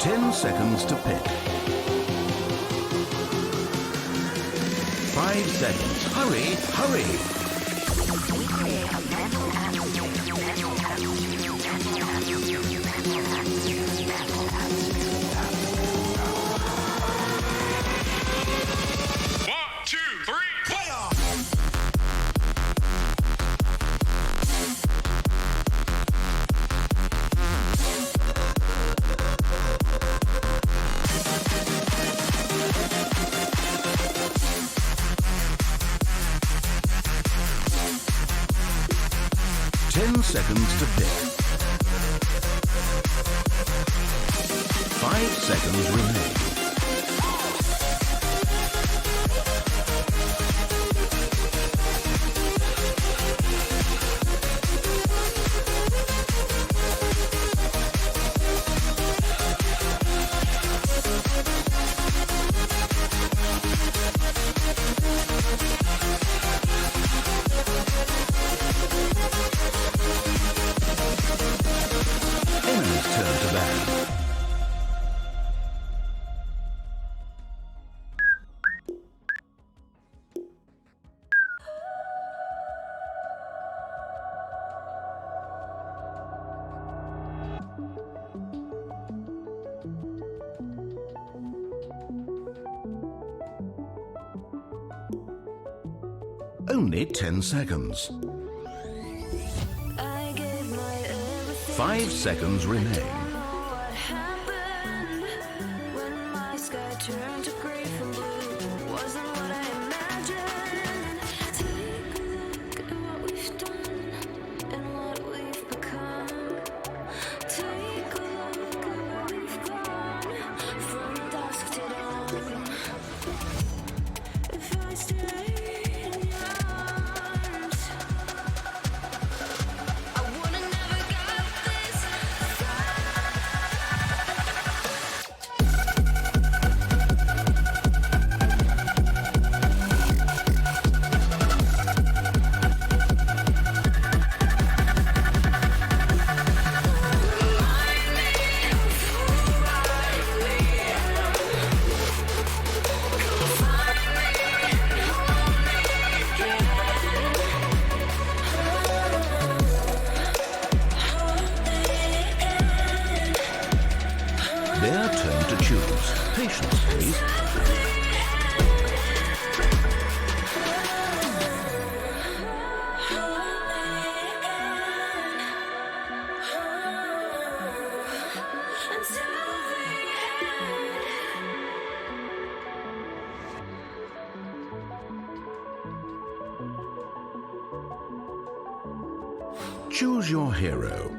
10 seconds to pick. 5 seconds. Hurry, hurry. Seconds to pick. 5 seconds remain. Only 10 seconds. 5 seconds remain. Their turn to choose. Patience, please. Choose your hero.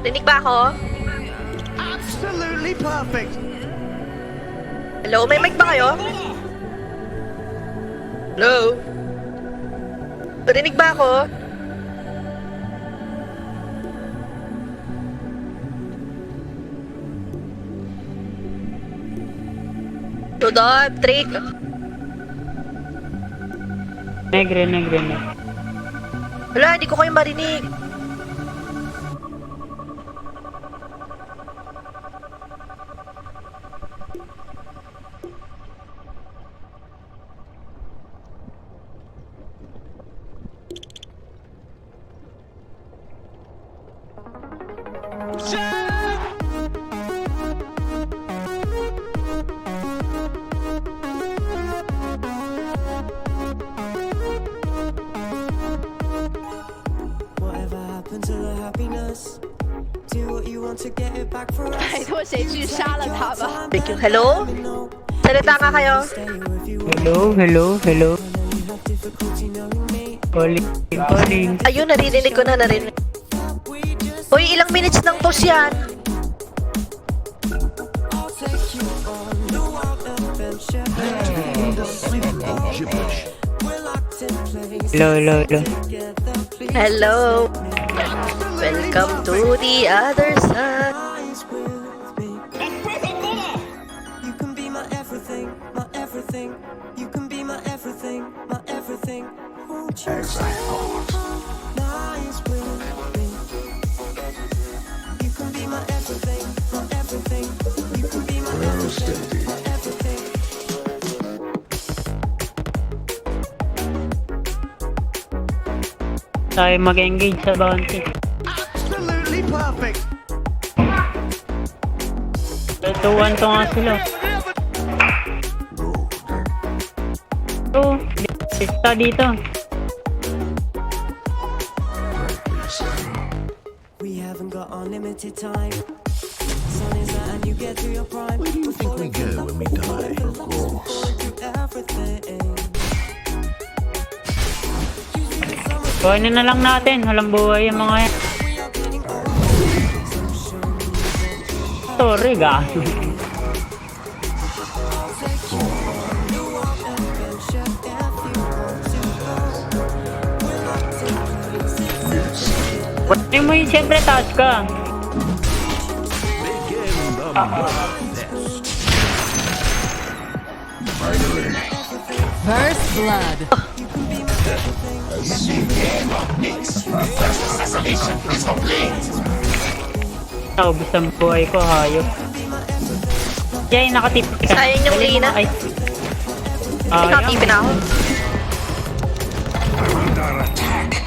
Rinig ba ako? Absolutely perfect. Hello, may mic ba kayo? Hello? Rinig ba ako? Tudod, trick. Negre. Wala, hindi ko kayo marinig. Whatever happened to the happiness? Do what you want to get it back for us. 拜托，谁去杀了他吧？ Thank you. Hello? Salita nga kayo. Hello. Calling. Ayun, naririnig ko na. Uy, ilang minutes ng pause yan? Gibberish. Hello. Hello. Welcome to the other side. You can be my everything, my everything. You can be my everything, my everything. Won't you nice with me? You can be my everything, my everything. You can be my everything, my everything. Tayo mag-engage sa bounty. Absolutely perfect. 2-1 to nga sila. Sista dito. We haven't got unlimited time. Sun is out and you get to your prime. Where do you think we go when we die? Of course. Everything. Kuhanin na lang natin. Walang buhay yung mga yan. Sorry, gaso. Hindi mo yun, siyempre taas ka. Begin the bloodfest. Finally. First blood. Naubos ang buhay ko, hayop. Jay, nakatip ka. Sayang yung Dali mo, Lina. ay. Nakatipin ako. Under attack.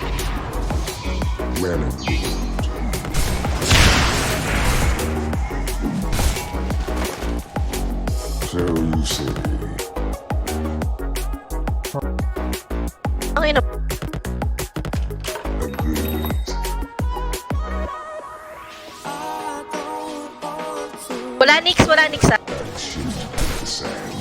Well indeed. So you say. Ang ino. Agreed. Wala nix ah. Shoot the sands.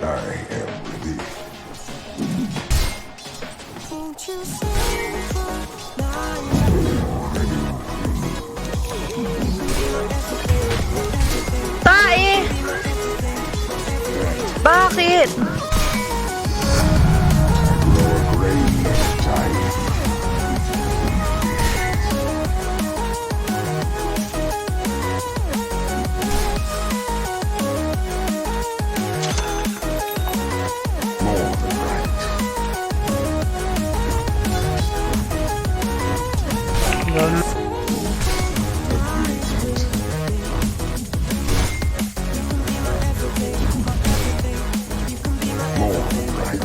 I am ready. Won't you say Tae! Bakit? Lower grade time. More than right. More than right.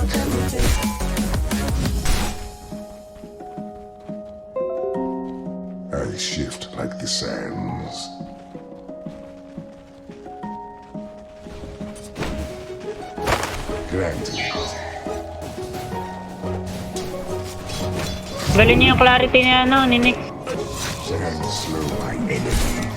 I shift like the sands. Granted. Galing niyo yung clarity niya, ano, ni Nick. Sands slow my enemy.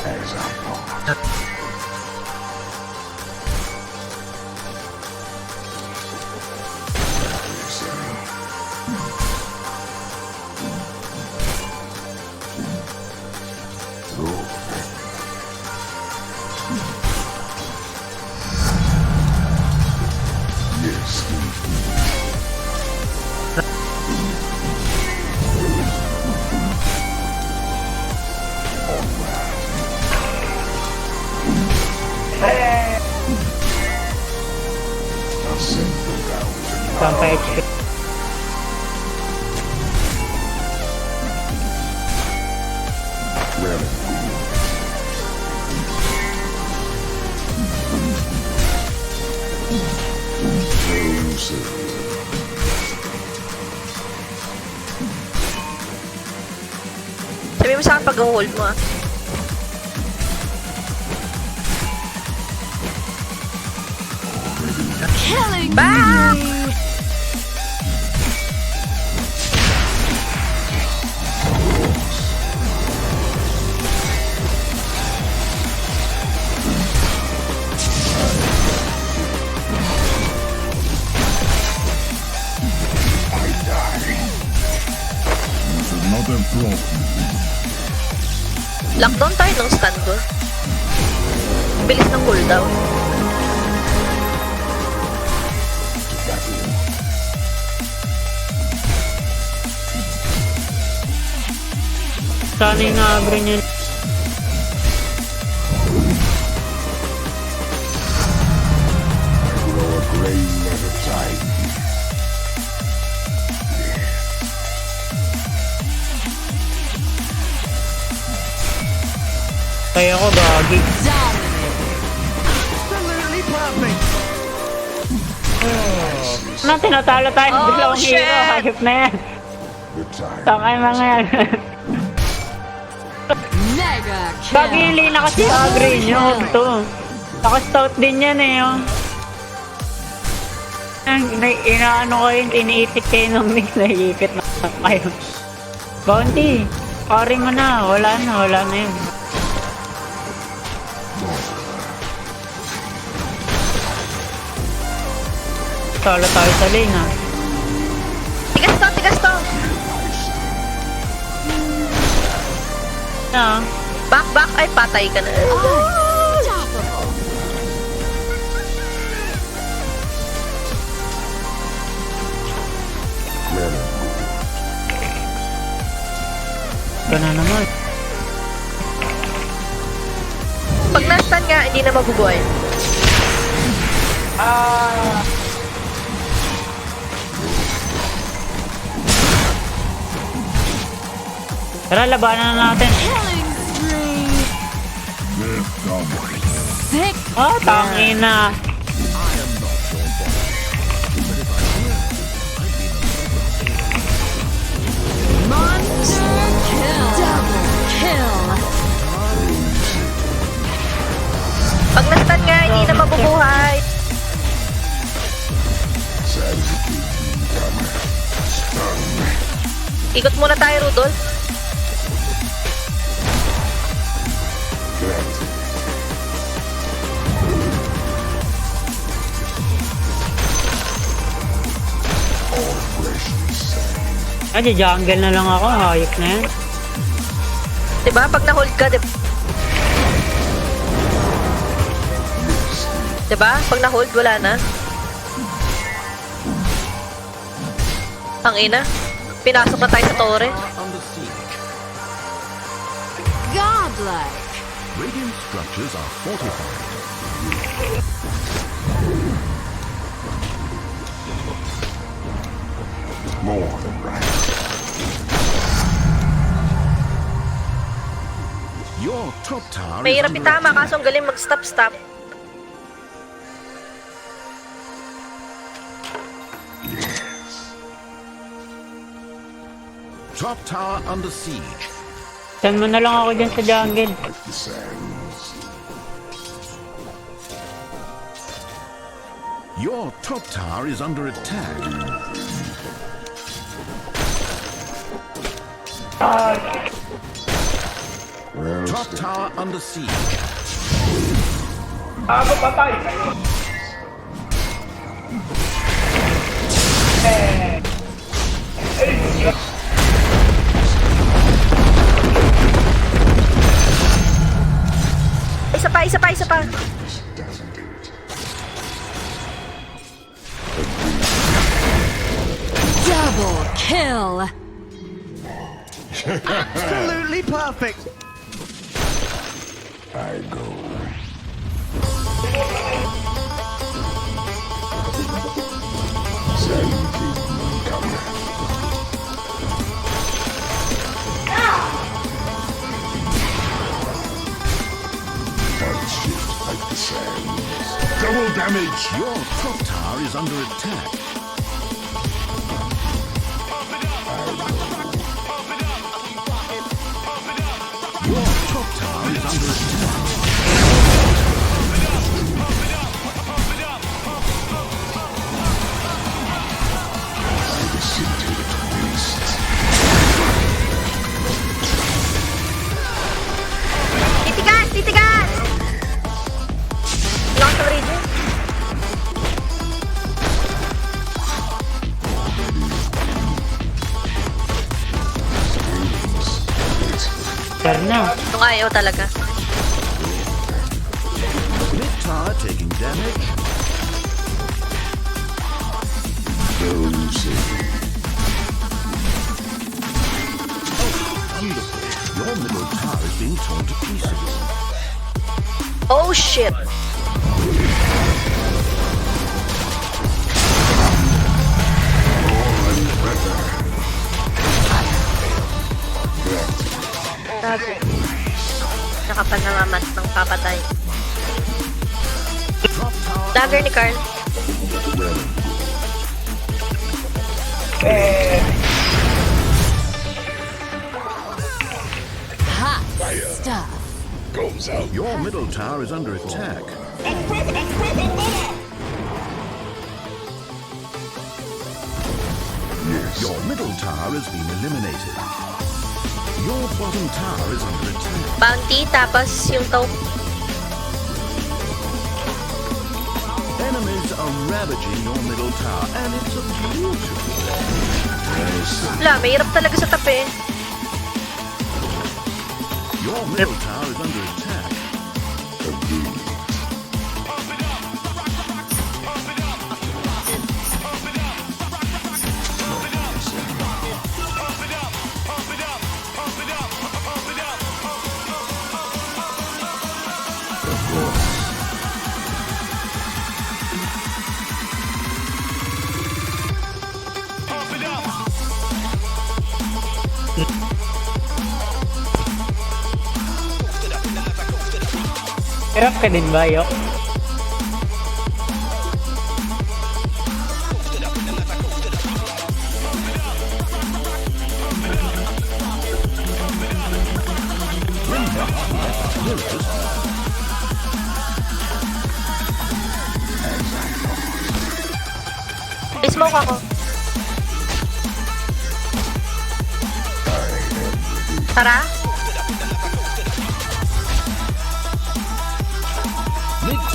As I thought. Yes, I'll send them down to Sampai HP. where it closer. Sabi mo sa akin pag-hold mo ah. Killing Back! I die. You should not have brought me. Lockdown tayo ng stun doon. Bilis ng cooldown. Sana yung na-agree niya. Grow a grain at a time. Kaya ko gagi. dominant. Absolutely perfect. Na, tinatalo tayo. Oh, Bigla akong shit. hero. Hayop na yan. The time. Tangay mga yan. Mega Gagi kill. yung Lina kasi agree niyo. Ito. Naka-stout din yan eh. Oh. Inaano ko yun. Iniisip kayo ng mix. Naiipit na kayo. Bounty. Pari mo na. Wala na yun. Talo tayo sa lane ha. Tigas to, tigas to. Na. Back, back. Ay, patay ka na. Unstoppable. Where it Gana naman. Pag na-stun nga, hindi na mabubuhay. Tara, labanan na natin. Killing spree. They're gone. Sick. Oh, tangina. Monster kill. Double kill. Pag na-stun nga, hindi na mabubuhay. Sad as it is, newcomer. Stun. Ikot muna tayo, Rudolph. Granted. All fresh and sand. Ay, jungle na lang ako. Hayop na yan. Diba? Pag na-hold ka, diba? Diba? Pag na-hold, wala na. Ang ina. Pinasok na tayo sa tore. Godlike. Radiant structures are fortified. More than right. Your top tower May is hirap under itama, attack. kaso ang galing mag-stop-stop. Top tower under siege. Send mo na lang ako dyan sa jungle. Like the sands. Your top tower is under attack. Top tower under siege. Isa pa. Double kill. Absolutely perfect. I go. Double damage! Your top tower is under attack. Your top tower is under attack. Titigan! Lock the region. Sir na. Yung ayaw talaga. Mid tower taking damage. Your middle tower is being torn to pieces. Oh shit. Gago. Saka pa namamas ng papatay. Dagger ni Carl. Hot stuff. Your middle tower is under attack. Your middle tower has been eliminated. Your bottom tower is under attack. Bounty, tapos yung taupe. Enemies are ravaging your middle tower, and it's a beautiful Wala, mahirap talaga sa tabi. Your middle tower is under attack. Hirap ka din ba, Yok? May smoke ako. Tara.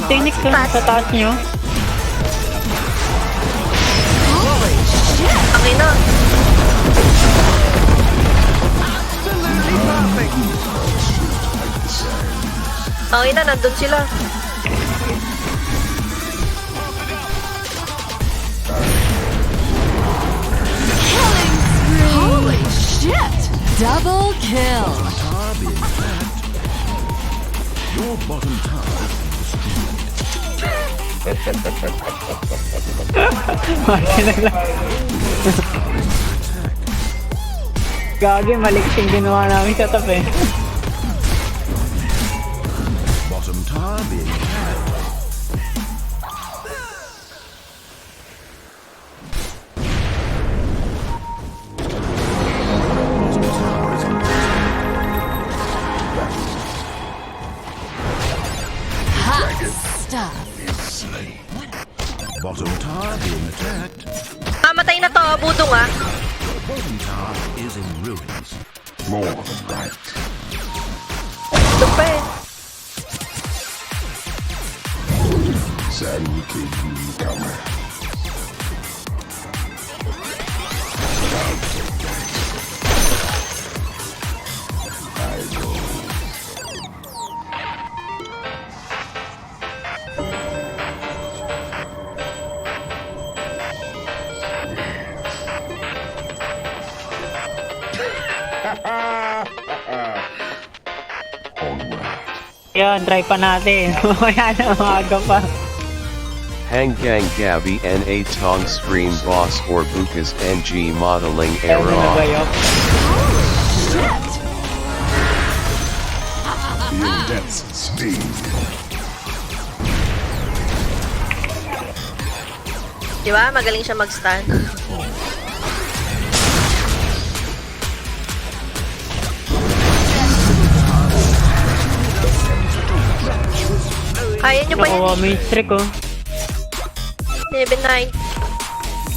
Technique ka sa taas nyo. Ang ina. Absolutely perfect. Ang ina, nandun sila. Killing spree. Holy shit. Double kill. Tower being attacked. Your bottom tower is Gagi, malik yung ginawa namin sa tabi. bottom tower being attacked. Bottom tower is under Hot stuff. bottom tower being attacked. Matay na to, budong ah. Your bottom tower is in ruins. More than right. Ito pa eh. Yan, try pa natin. Mamaya na, maaga pa. Hanggang Gabi NA Tong Stream Boss or Bukas NG Modeling Ayaw Era na off. nagayo. Shit! Di ba? Magaling siya mag-stun. Kaya niyo pa yan. Nakuha mo yung streak oh. 7-9.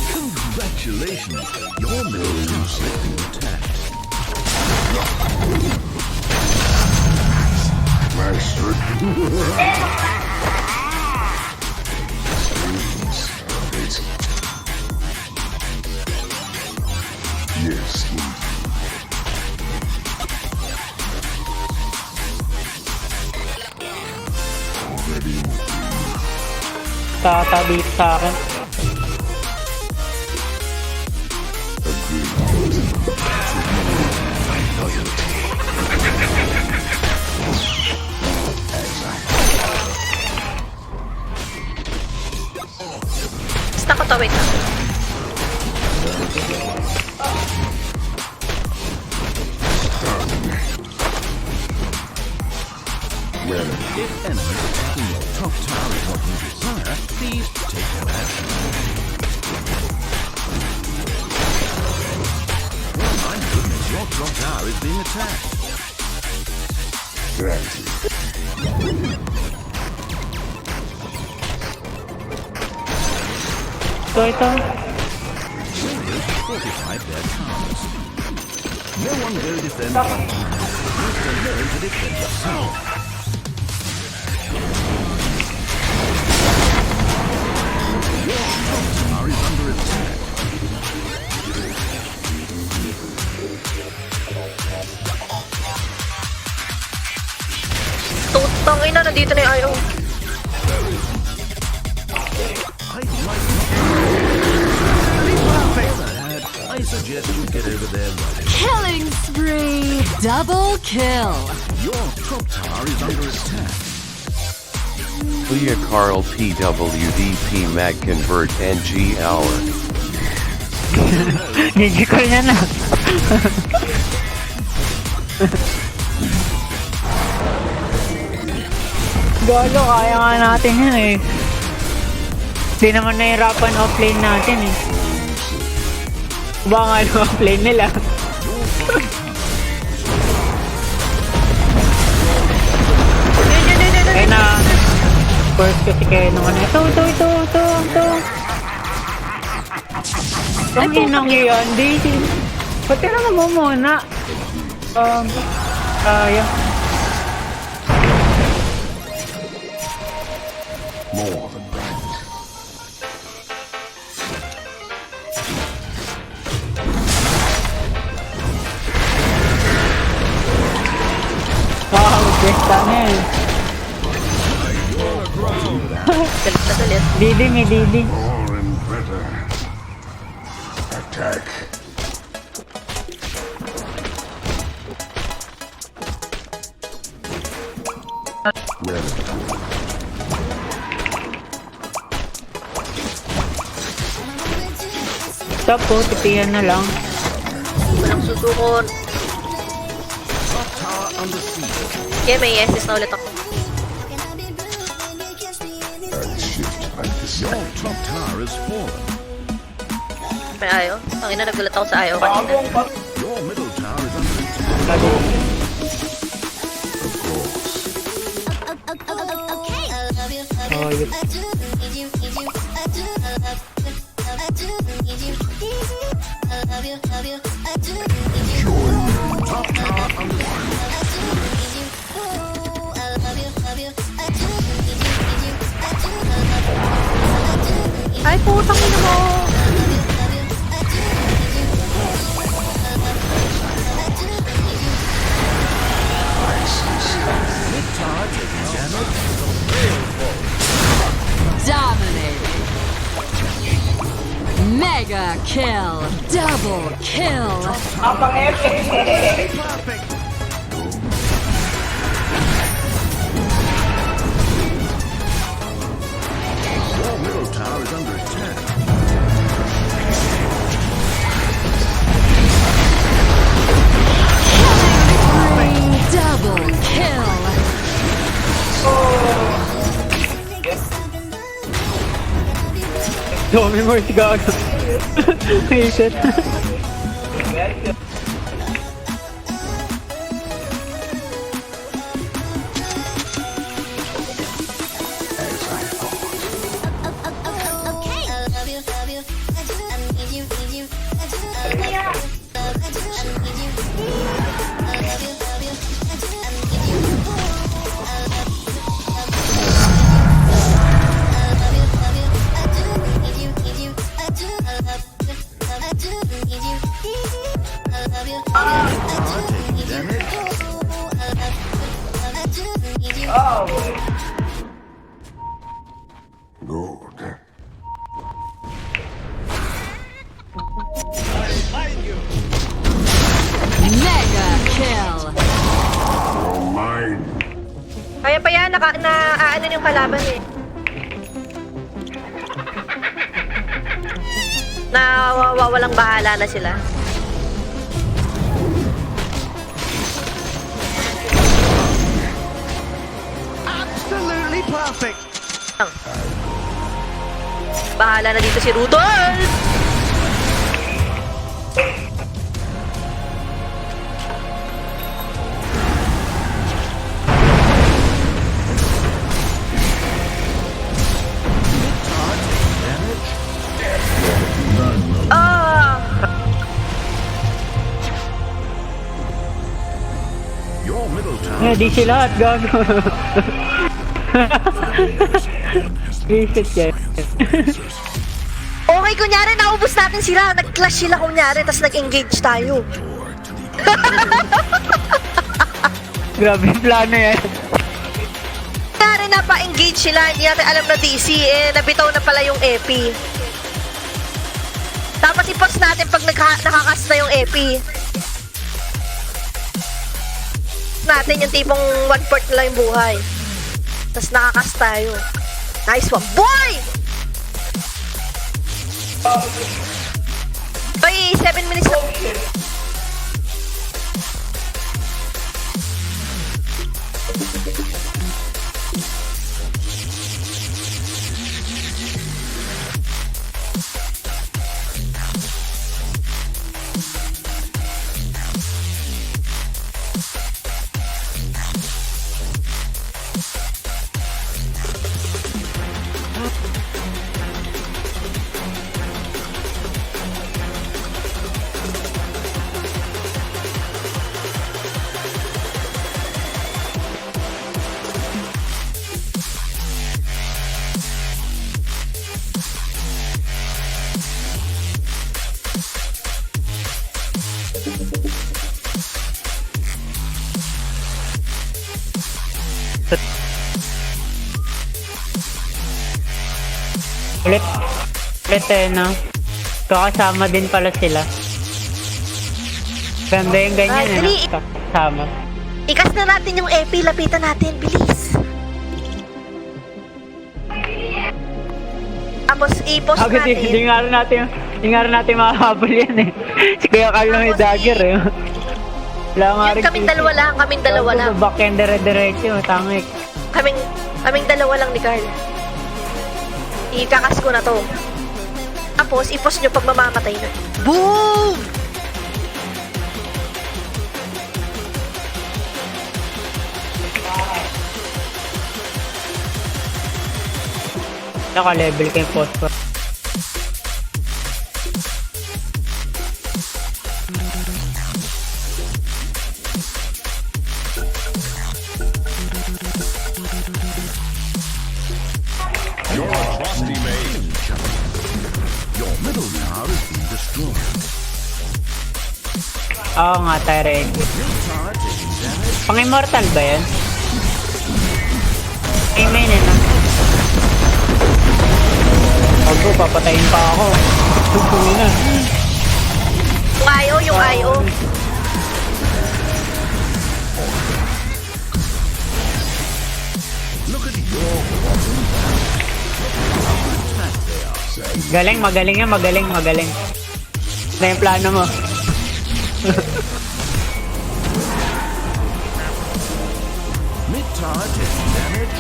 Congratulations. Your middle tower is being attacked. Tatabi sa akin. Basta ko to, wait lang. If enemies attacking your top tower is what you desire, please take no action. Oh my goodness, your top tower is being attacked. Ito. Warriors fortified their towers. No one go defend them. You can learn to defend yourself. Your top tower is under attack. Tutang ina, nandito na yung ayaw. I'd like I suggest you get over there right. Killing spree! Double kill! Your top tower is under attack. Clea Carl PWDP Mag Convert NG Hour. Nijikol niya na. Galo, kaya nga natin yun eh. Di naman nahirapan offlane natin eh. Ba nga yung offlane nila. Kaya na. First kasi kayo nung ano. Ito. Ang inang yun, Daisy. Ba't ka naman mo muna? Yan. More than right. Besta na eh. Galit na galit. Didi, may Didi. More and better. Attack. Stop po, tipihan na lang. Walang susukon. Tower under siege. Okay, may yeses na ulit ako. Your top tower is fallen. May ayaw. Ang ina, nagulat ako sa ayaw kanina. Your middle tower is under attack. Oh, yun. Top tower under Ay, putang ina mo! mid tower taking damage. Dominating. Mega kill. Double kill. Perfect. Your middle tower is under attack. Double kill. Dami mo si Gago. Reset. Tower taking damage. Mega kill. Kaya pa yan, ano yung kalaban eh. Walang bahala na sila. Absolutely perfect. Bahala na dito si Rudolph! Ah! Your middle tower Eh, di sila at Gago. Reset guys. Okay, kunyari, naubos natin sila. Nag-clash sila kunyari, tapos nag-engage tayo. Grabe yung plano yan. Kunyari, napa-engage sila. Hindi natin alam na DC. Nabitaw na pala yung EP. Tapos i-post natin pag nakakas na yung EP. Natin yung tipong 1/4 na lang yung buhay. Tapos nakakas tayo. Nice one, boy! Ay, 7 minutes na. Ulit eh, no? Kakasama din pala sila. Ganda yung ganyan eh, no? Kakasama. Ikas na natin yung EP, lapitan natin, bilis. Tapos i-post Agad natin. hindi nga rin natin makahabol yan eh. Si Kuya Carl may dagger eh. Wala nga Yun, rin. kaming dalawa lang. Backend dire-diretso, tangik. Kaming dalawa lang ni Carl. Ikakas ko na to. Tapos, i-post nyo pag mamamatay na. Boom! Naka-level kayong post ko. Oo nga, Tyrant. Pang-immortal ba yan? Amen eh, no? Bago, papatayin pa ako. Na. Yung IO. Galing, magaling yan, magaling. Ano yung plano mo? Mid-tower taking damage.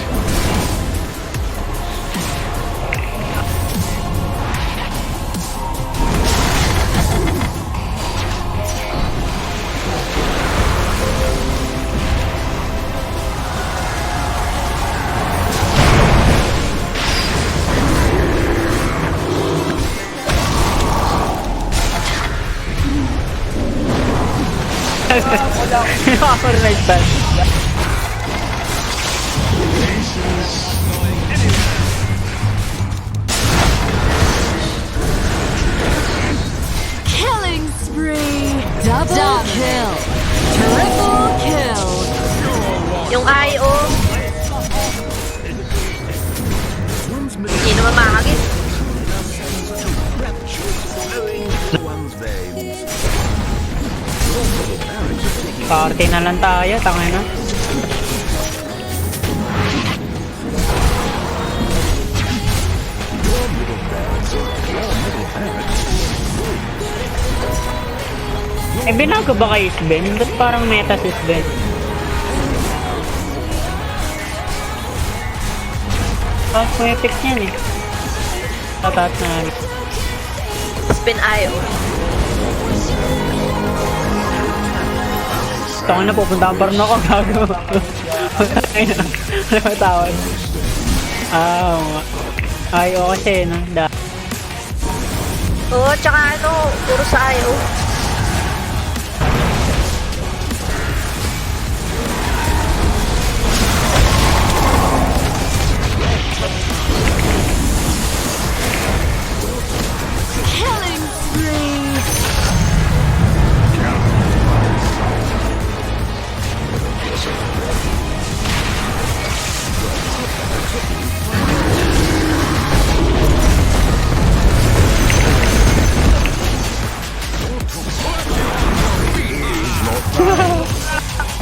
Overnight ban. Killing spree. Double kill. Triple kill. Yung IO. Hindi naman makakit. One's veins. Party na lang tayo, tangay na. Eh, binago ba kay Sven? Ba't parang meta si Sven? Tapos may fix yan eh. Tatat na. Spin IO. Ito na, pupunta pa rin ako, gago. Ayun na, namatawad. Oo nga. Ayaw kasi, no? Oo, tsaka puro sa IO. Killing spree.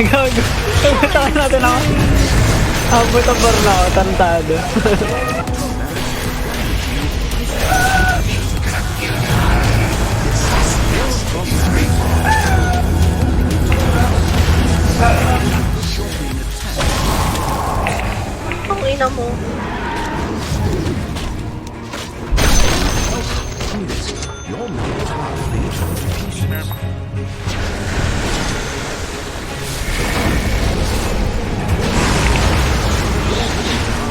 Gago. Tawa natin ako. Abot ang bar na ako, tantado. Ang ina mo. Your middle tower is being torn to pieces.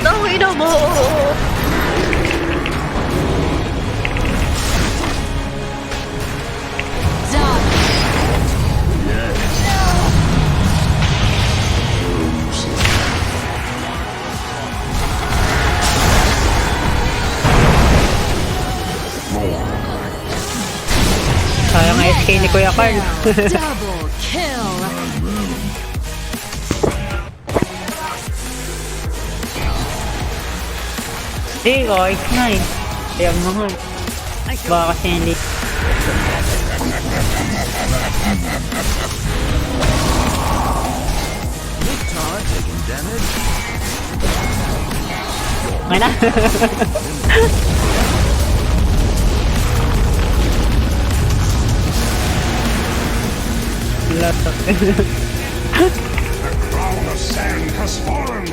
Ang ina mo. Sayang SK ni Kuya Carl. Double kill. Hindi, kahit na eh. Sayang mahal. Baka kasi hindi. Mid-tower taking damage. May na. Cloud of sand has fallen.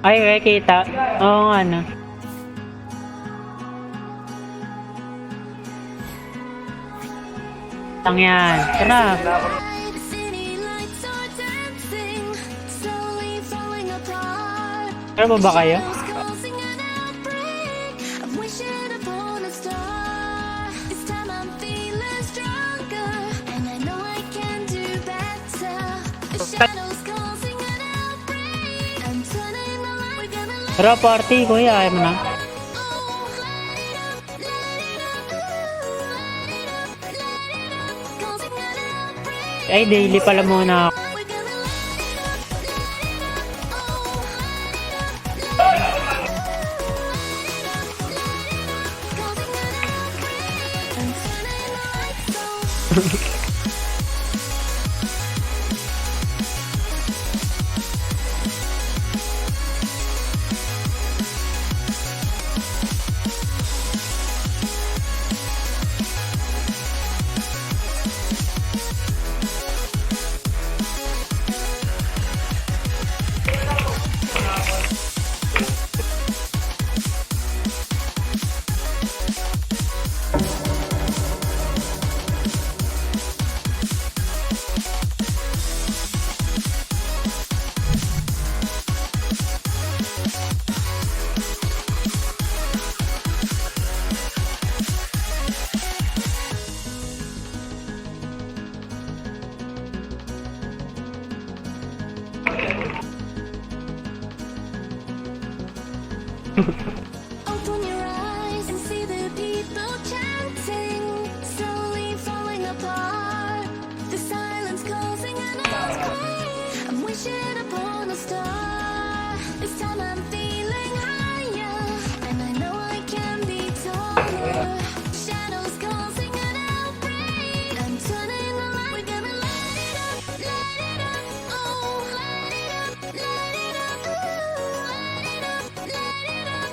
Ay, may kita. Oo nga no. Tang yan. Tara. The city lights are dancing, slowly falling apart. Tara ba kayo? Shadows causing an outbreak. I'm wishing upon a star. This time I'm feeling stronger, and I know I can do better. The shadows causing an outbreak. I'm turning the light. We're gonna let Tara party, kuya. Ayaw mo na. Ay, daily pala muna ako. Open your eyes and see the people chanting, slowly falling apart. The silence causing an earthquake. I'm wishing upon a star. This time I'm feeling higher, and I know I can be taller. Shadows causing an outbreak. I'm turning the light. We're gonna light it up, oh, light it up, light it up, ooh, light it up, light it up.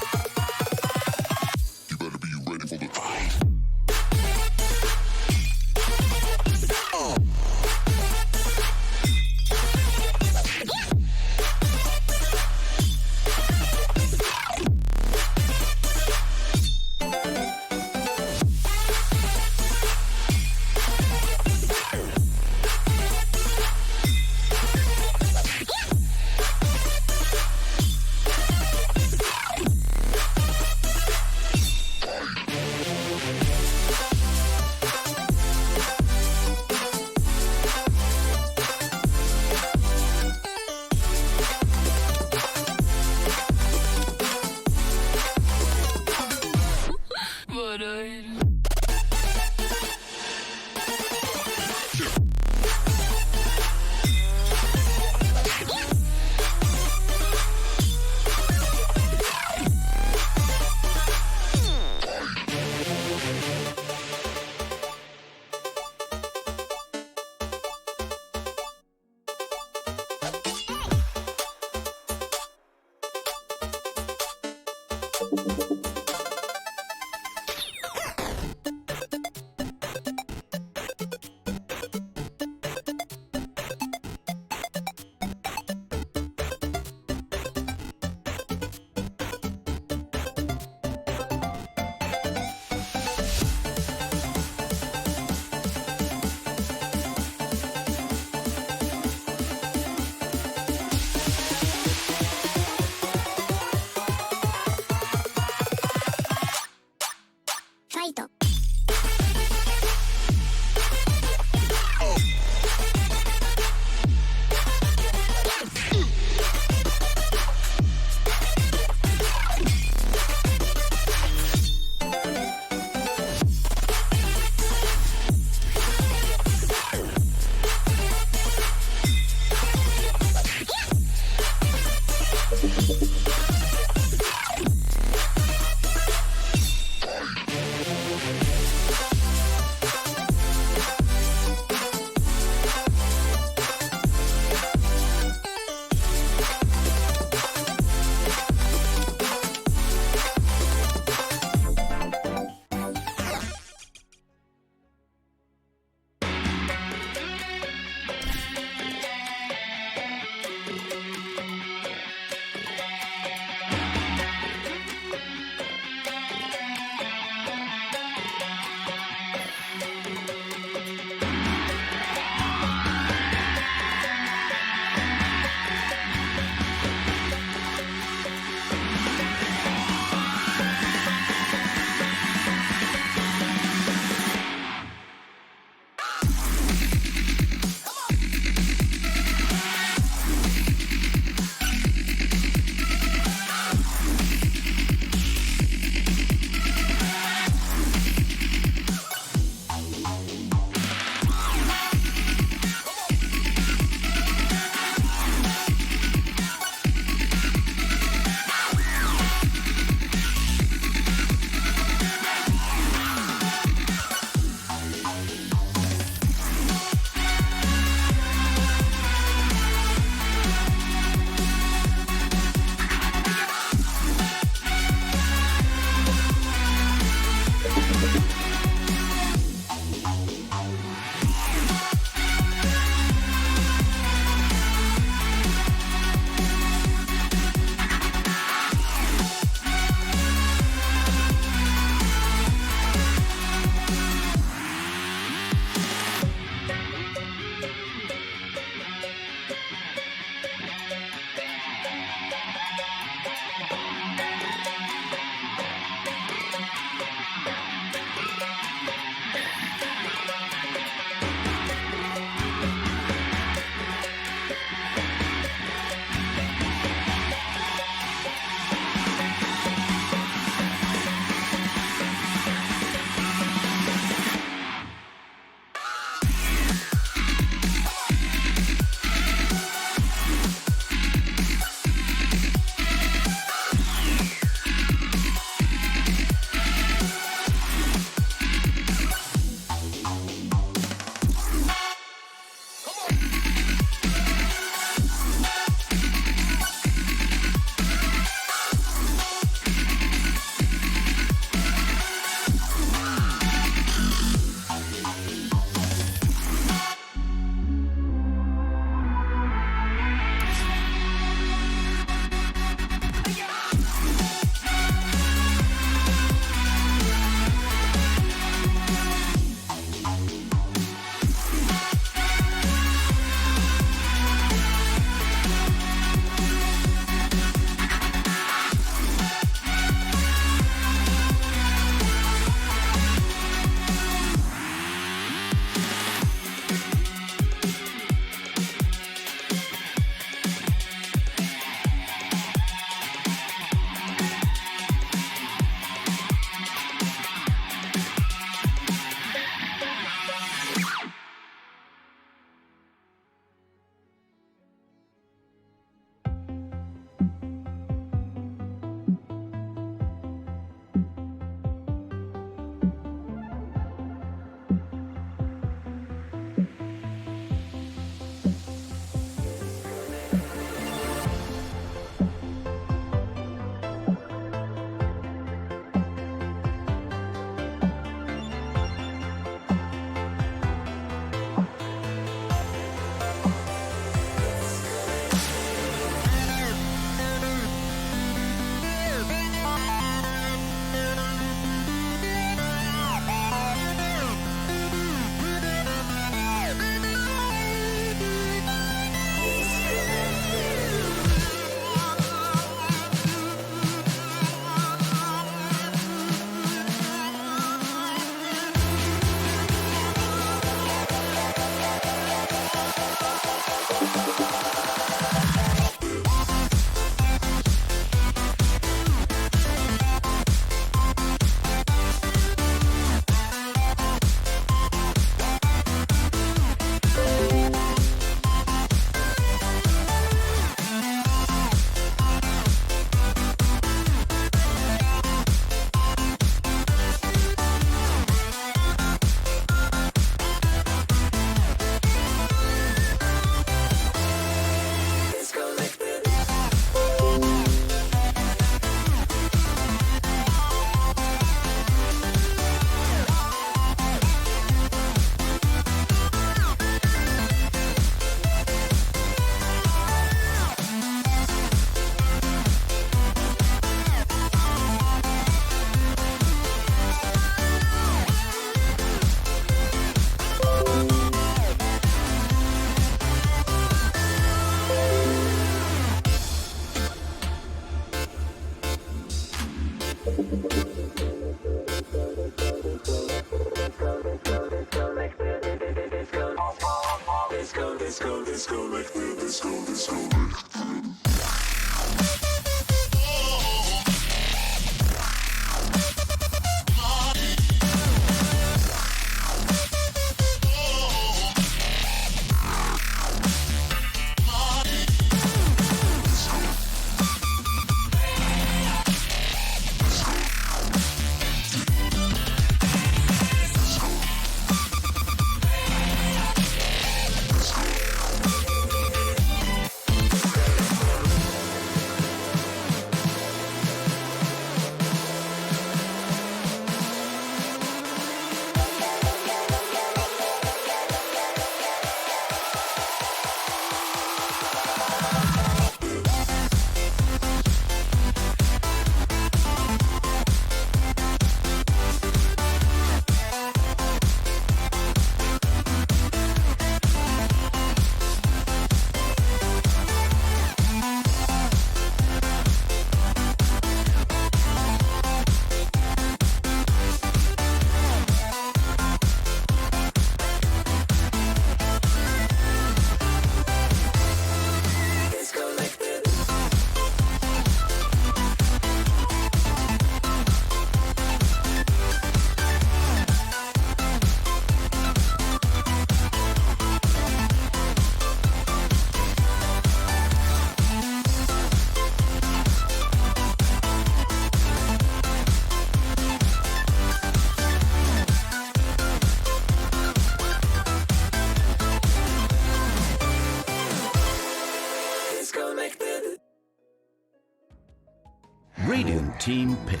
Radiant team pick.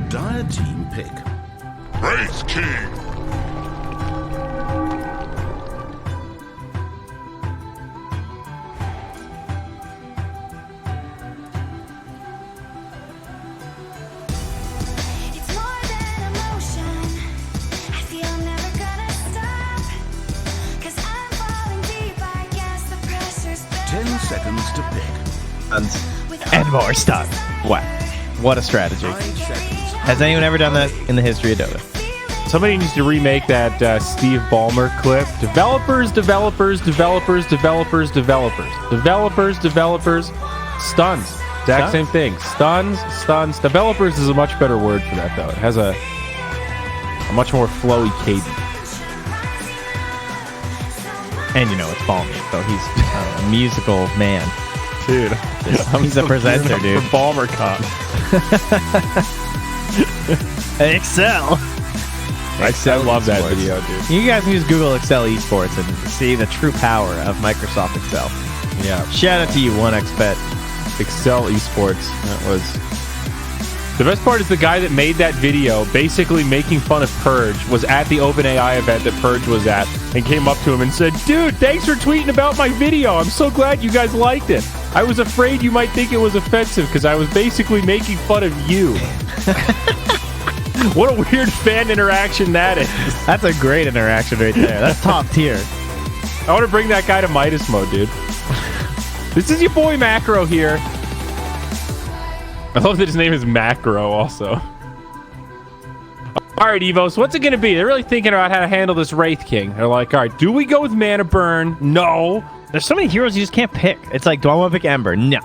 Dire team pick. Wraith King. It's more than emotion. I feel I'm never gonna stop. 'Cause I'm falling deep, I guess the pressure's 10 seconds to pick. And more stuff. Wow. What a strategy. 5 seconds. Has anyone ever done that in the history of Dota? Somebody needs to remake that Steve Ballmer clip. Developers, developers, developers, developers, developers. Developers, developers, stuns. Exact same thing. Stuns, stuns. Developers is a much better word for that, though. It has a much more flowy cadence. And you know it's Balmy, so he's a musical man. Dude, He's a presenter, dude. For Ballmer Con. Excel. I love that video, dude. You guys can just Google Excel Esports and see the true power of Microsoft Excel. Yeah. Shout out to you, 1xBet. Excel Esports. That was... The best part is the guy that made that video, basically making fun of Purge, was at the OpenAI event that Purge was at, and came up to him and said, "Dude, thanks for tweeting about my video. I'm so glad you guys liked it. I was afraid you might think it was offensive because I was basically making fun of you." What a weird fan interaction that is. That's a great interaction right there. That's top tier. I want to bring that guy to Midas mode, dude. This is your boy Macro here. I love that his name is Macro also. All right, Evos, what's it going to be? They're really thinking about how to handle this Wraith King. They're like, all right, do we go with Mana Burn? No. There's so many heroes you just can't pick. It's like, do I want to pick Ember? No.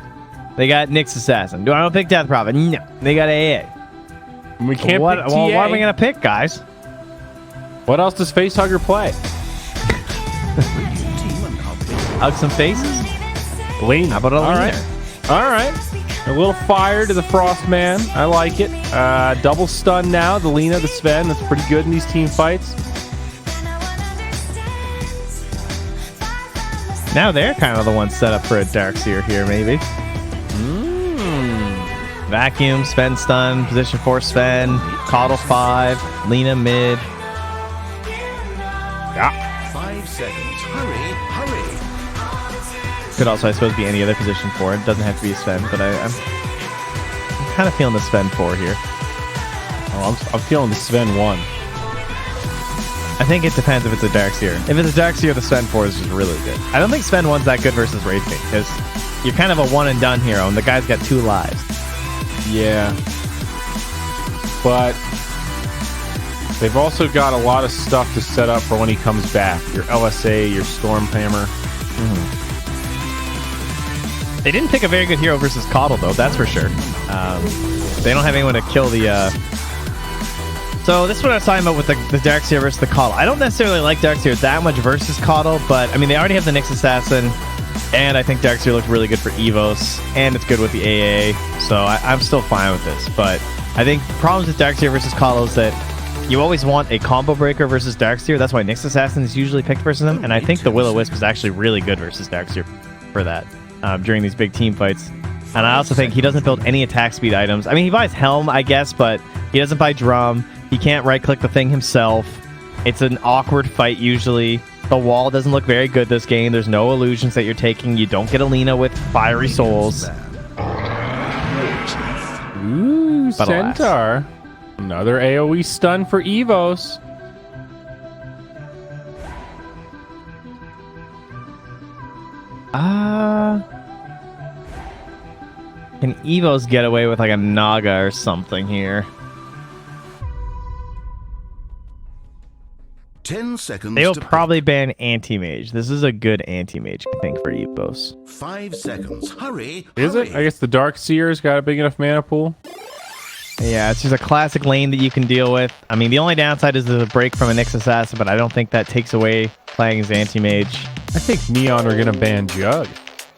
They got Nyx Assassin. Do I want to pick Death Prophet? No. They got AA. We can't what, pick TA. well, what are we going to pick, guys? What else does Facehugger play? Hug some faces? Lean. How about a All leaner? right. All right. A little fire to the Frostman. I like it. Double stun now. The Lena, the Sven. That's pretty good in these team fights. Now they're kind of the ones set up for a Darkseer here, maybe. Vacuum, Sven stun, position 4 Sven, Coddle 5, Lena mid. Yeah. 5 seconds. Hurry, hurry. Could also, I suppose, be any other position 4. It doesn't have to be a Sven, but I'm kind of feeling the Sven 4 here. Oh, I'm feeling the Sven 1. I think it depends if it's a Darkseer. If it's a Darkseer, the Sven 4 is just really good. I don't think Sven 1's that good versus Wraith King, because you're kind of a one and done hero, and the guy's got 2 lives. Yeah. but they've also got a lot of stuff to set up for when he comes back. Your LSA, your Stormhammer. They didn't pick a very good hero versus Coddle, though, that's for sure. They don't have anyone to kill the... So this is what I was talking about with the Darkseer versus the Coddle. I don't necessarily like Darkseer that much versus Coddle, but I mean, they already have the Nyx Assassin, and I think Darkseer looked really good for Evos, and it's good with the AA, so I'm still fine with this. But I think the problems with Darkseer versus Coddle is that you always want a combo breaker versus Darkseer. That's why Nyx Assassin is usually picked versus them, and I think the Will-O-Wisp is actually really good versus Darkseer for that during these big team fights. And I also think he doesn't build any attack speed items. I mean, he buys Helm, I guess, but he doesn't buy Drum. He can't right-click the thing himself. It's an awkward fight, usually. The wall doesn't look very good this game. There's no illusions that you're taking. You don't get Alina with Fiery Souls. Ooh, But alas. Centaur. Another AoE stun for Evos. Can Evos get away with like a Naga or something here? 10 seconds. They'll to probably ban Anti-Mage. This is a good Anti-Mage, I think, for Evos. 5 seconds. Hurry. Is it? I guess the Darkseer's got a big enough mana pool. Yeah, it's just a classic lane that you can deal with. I mean, the only downside is the break from a Nyx Assassin, but I don't think that takes away playing as Anti-Mage. I think Neon are going to ban Jug.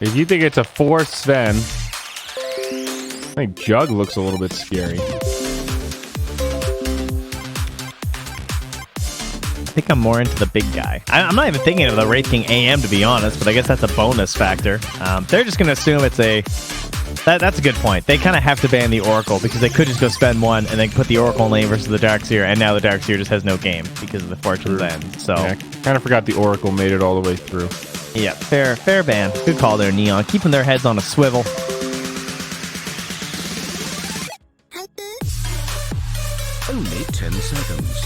If you think it's a 4 Sven, I think Jug looks a little bit scary. I think I'm more into the big guy. I'm not even thinking of the Wraith King AM, to be honest, but I guess that's a bonus factor. They're just going to assume it's a... That's a good point. They kind of have to ban the Oracle because they could just go spend one and then put the Oracle in lane versus the Darkseer, and now the Darkseer just has no game because of the Fortune's End. So, Yeah, kind of forgot the Oracle made it all the way through. yeah, fair ban. Good call there, Neon. Keeping their heads on a swivel. Only 10 seconds.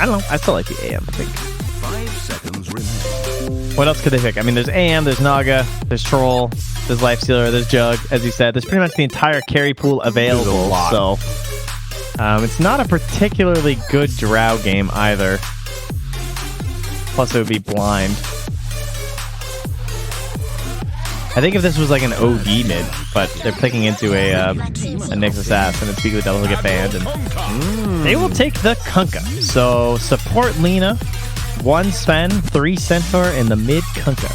I don't know. I still like the AM, I think. 5 seconds remain. What else could they pick? I mean, there's AM, there's Naga, there's Troll, there's Lifestealer, there's Jug, as you said. There's pretty much the entire carry pool available. So, it's not a particularly good Drow game either. Plus, it would be blind. I think if this was like an OD mid, but they're picking into a Nyx Assassin and Speak of the Devil will get banned, and they will take the Kunkka. So support Lina, 1 Sven, 3 Centaur in the mid Kunkka.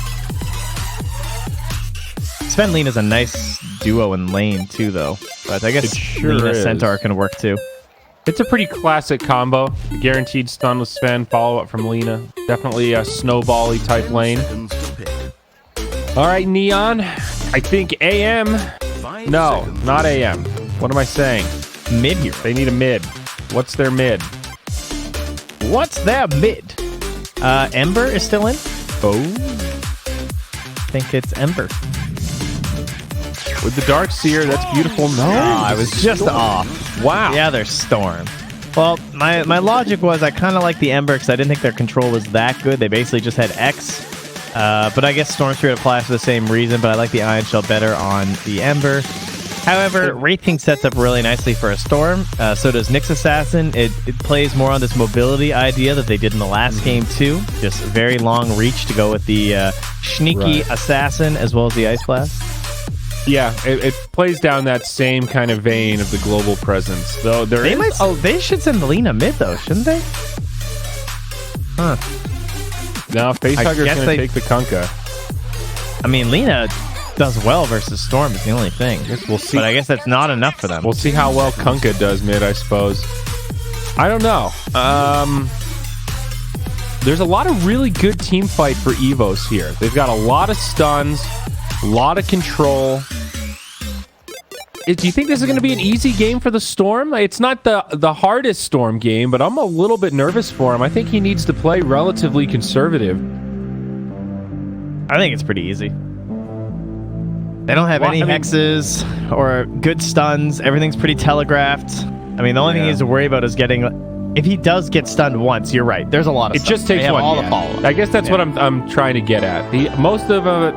Sven Lina's a nice duo in lane too, though. But I guess It sure Lina is. Centaur can work too. It's a pretty classic combo. Guaranteed stun with Sven, follow up from Lina. Definitely a snowball-y type lane. Seconds to pick. All right, Neon. I think AM. 5 No, seconds. not AM. What am I saying? Mid here. They need a mid. What's their mid? What's their mid? Ember is still in. Oh. I think it's Ember. With the Darkseer, that's beautiful. No. I was just off. Wow. Yeah, they're Storm. Well, my logic was I kind of like the Ember because I didn't think their control was that good. They basically just had X. But I guess Storm Spirit applies for the same reason, but I like the Iron Shell better on the Ember. However, Wraith King sets up really nicely for a Storm. So does Nyx Assassin. It plays more on this mobility idea that they did in the last game too. Just very long reach to go with the sneaky Assassin as well as the Ice Blast. Yeah, it plays down that same kind of vein of the global presence. Though there They is might. They should send Lina mid though, shouldn't they? Huh. now Facehugger's guess going to they- take the Kunkka. I mean, Lina does well versus Storm is the only thing. We'll see. But I guess that's not enough for them. We'll see how well Kunkka does mid, I suppose. I don't know. There's a lot of really good team fight for Evos here. They've got a lot of stuns, a lot of control. Do you think this is going to be an easy game for the Storm? It's not the hardest Storm game, but I'm a little bit nervous for him. I think he needs to play relatively conservative. I think it's pretty easy. They don't have any hexes or good stuns. Everything's pretty telegraphed. I mean, the only thing he has to worry about is getting... If he does get stunned once, you're right. There's a lot of It stuff. just takes They have one. all yeah. the follow-up. I guess that's what I'm trying to get at. Most of it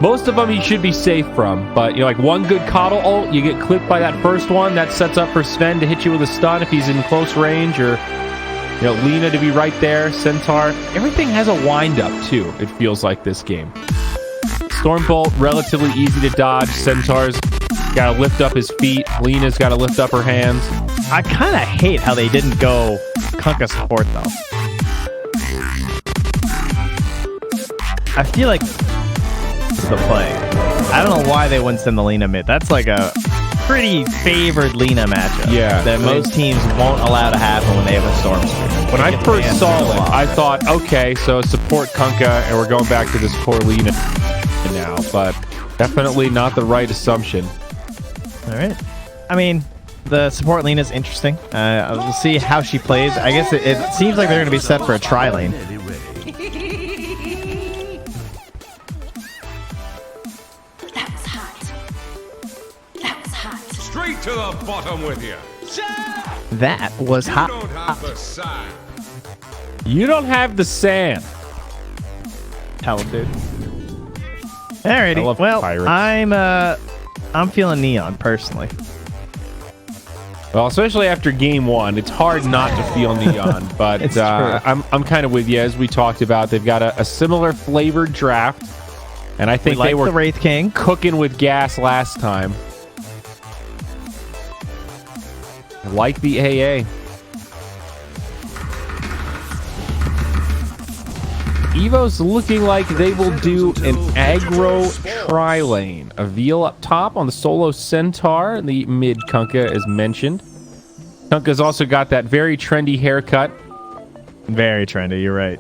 Most of them he should be safe from, but you know, like one good coddle ult, you get clipped by that first one, that sets up for Sven to hit you with a stun if he's in close range, or you know, Lina to be right there, Centaur. Everything has a wind up too, it feels like this game. Stormbolt, relatively easy to dodge. Centaur's gotta lift up his feet. Lina's gotta lift up her hands. I kind of hate how they didn't go Kunkka support though. I feel like the play. I don't know why they wouldn't send the Lina mid. That's like a pretty favored Lina matchup. Yeah. That most teams won't allow to happen when they have a Storm Spirit. When I first saw it, I thought, okay, so support Kunkka, and we're going back to this poor Lina now, but definitely not the right assumption. All right. I mean, the support Lina is interesting. We'll see how she plays. I guess it seems like they're going to be set for a tri lane. Straight to the bottom with you. That was hot. Don't have the sign. You don't have the sand. Tell him, dude. Alrighty. Well, pirates. I'm feeling Neon personally. Well, especially after game one, it's hard not to feel Neon. But I'm kind of with you, as we talked about. They've got a similar flavored draft, and I think they were the Wraith King cooking with gas last time. I like the AA. Evo's looking like they will do an aggro tri-lane. A Veal up top on the solo Centaur, the mid Kunkka as mentioned. Kunkka's also got that very trendy haircut. Very trendy, you're right.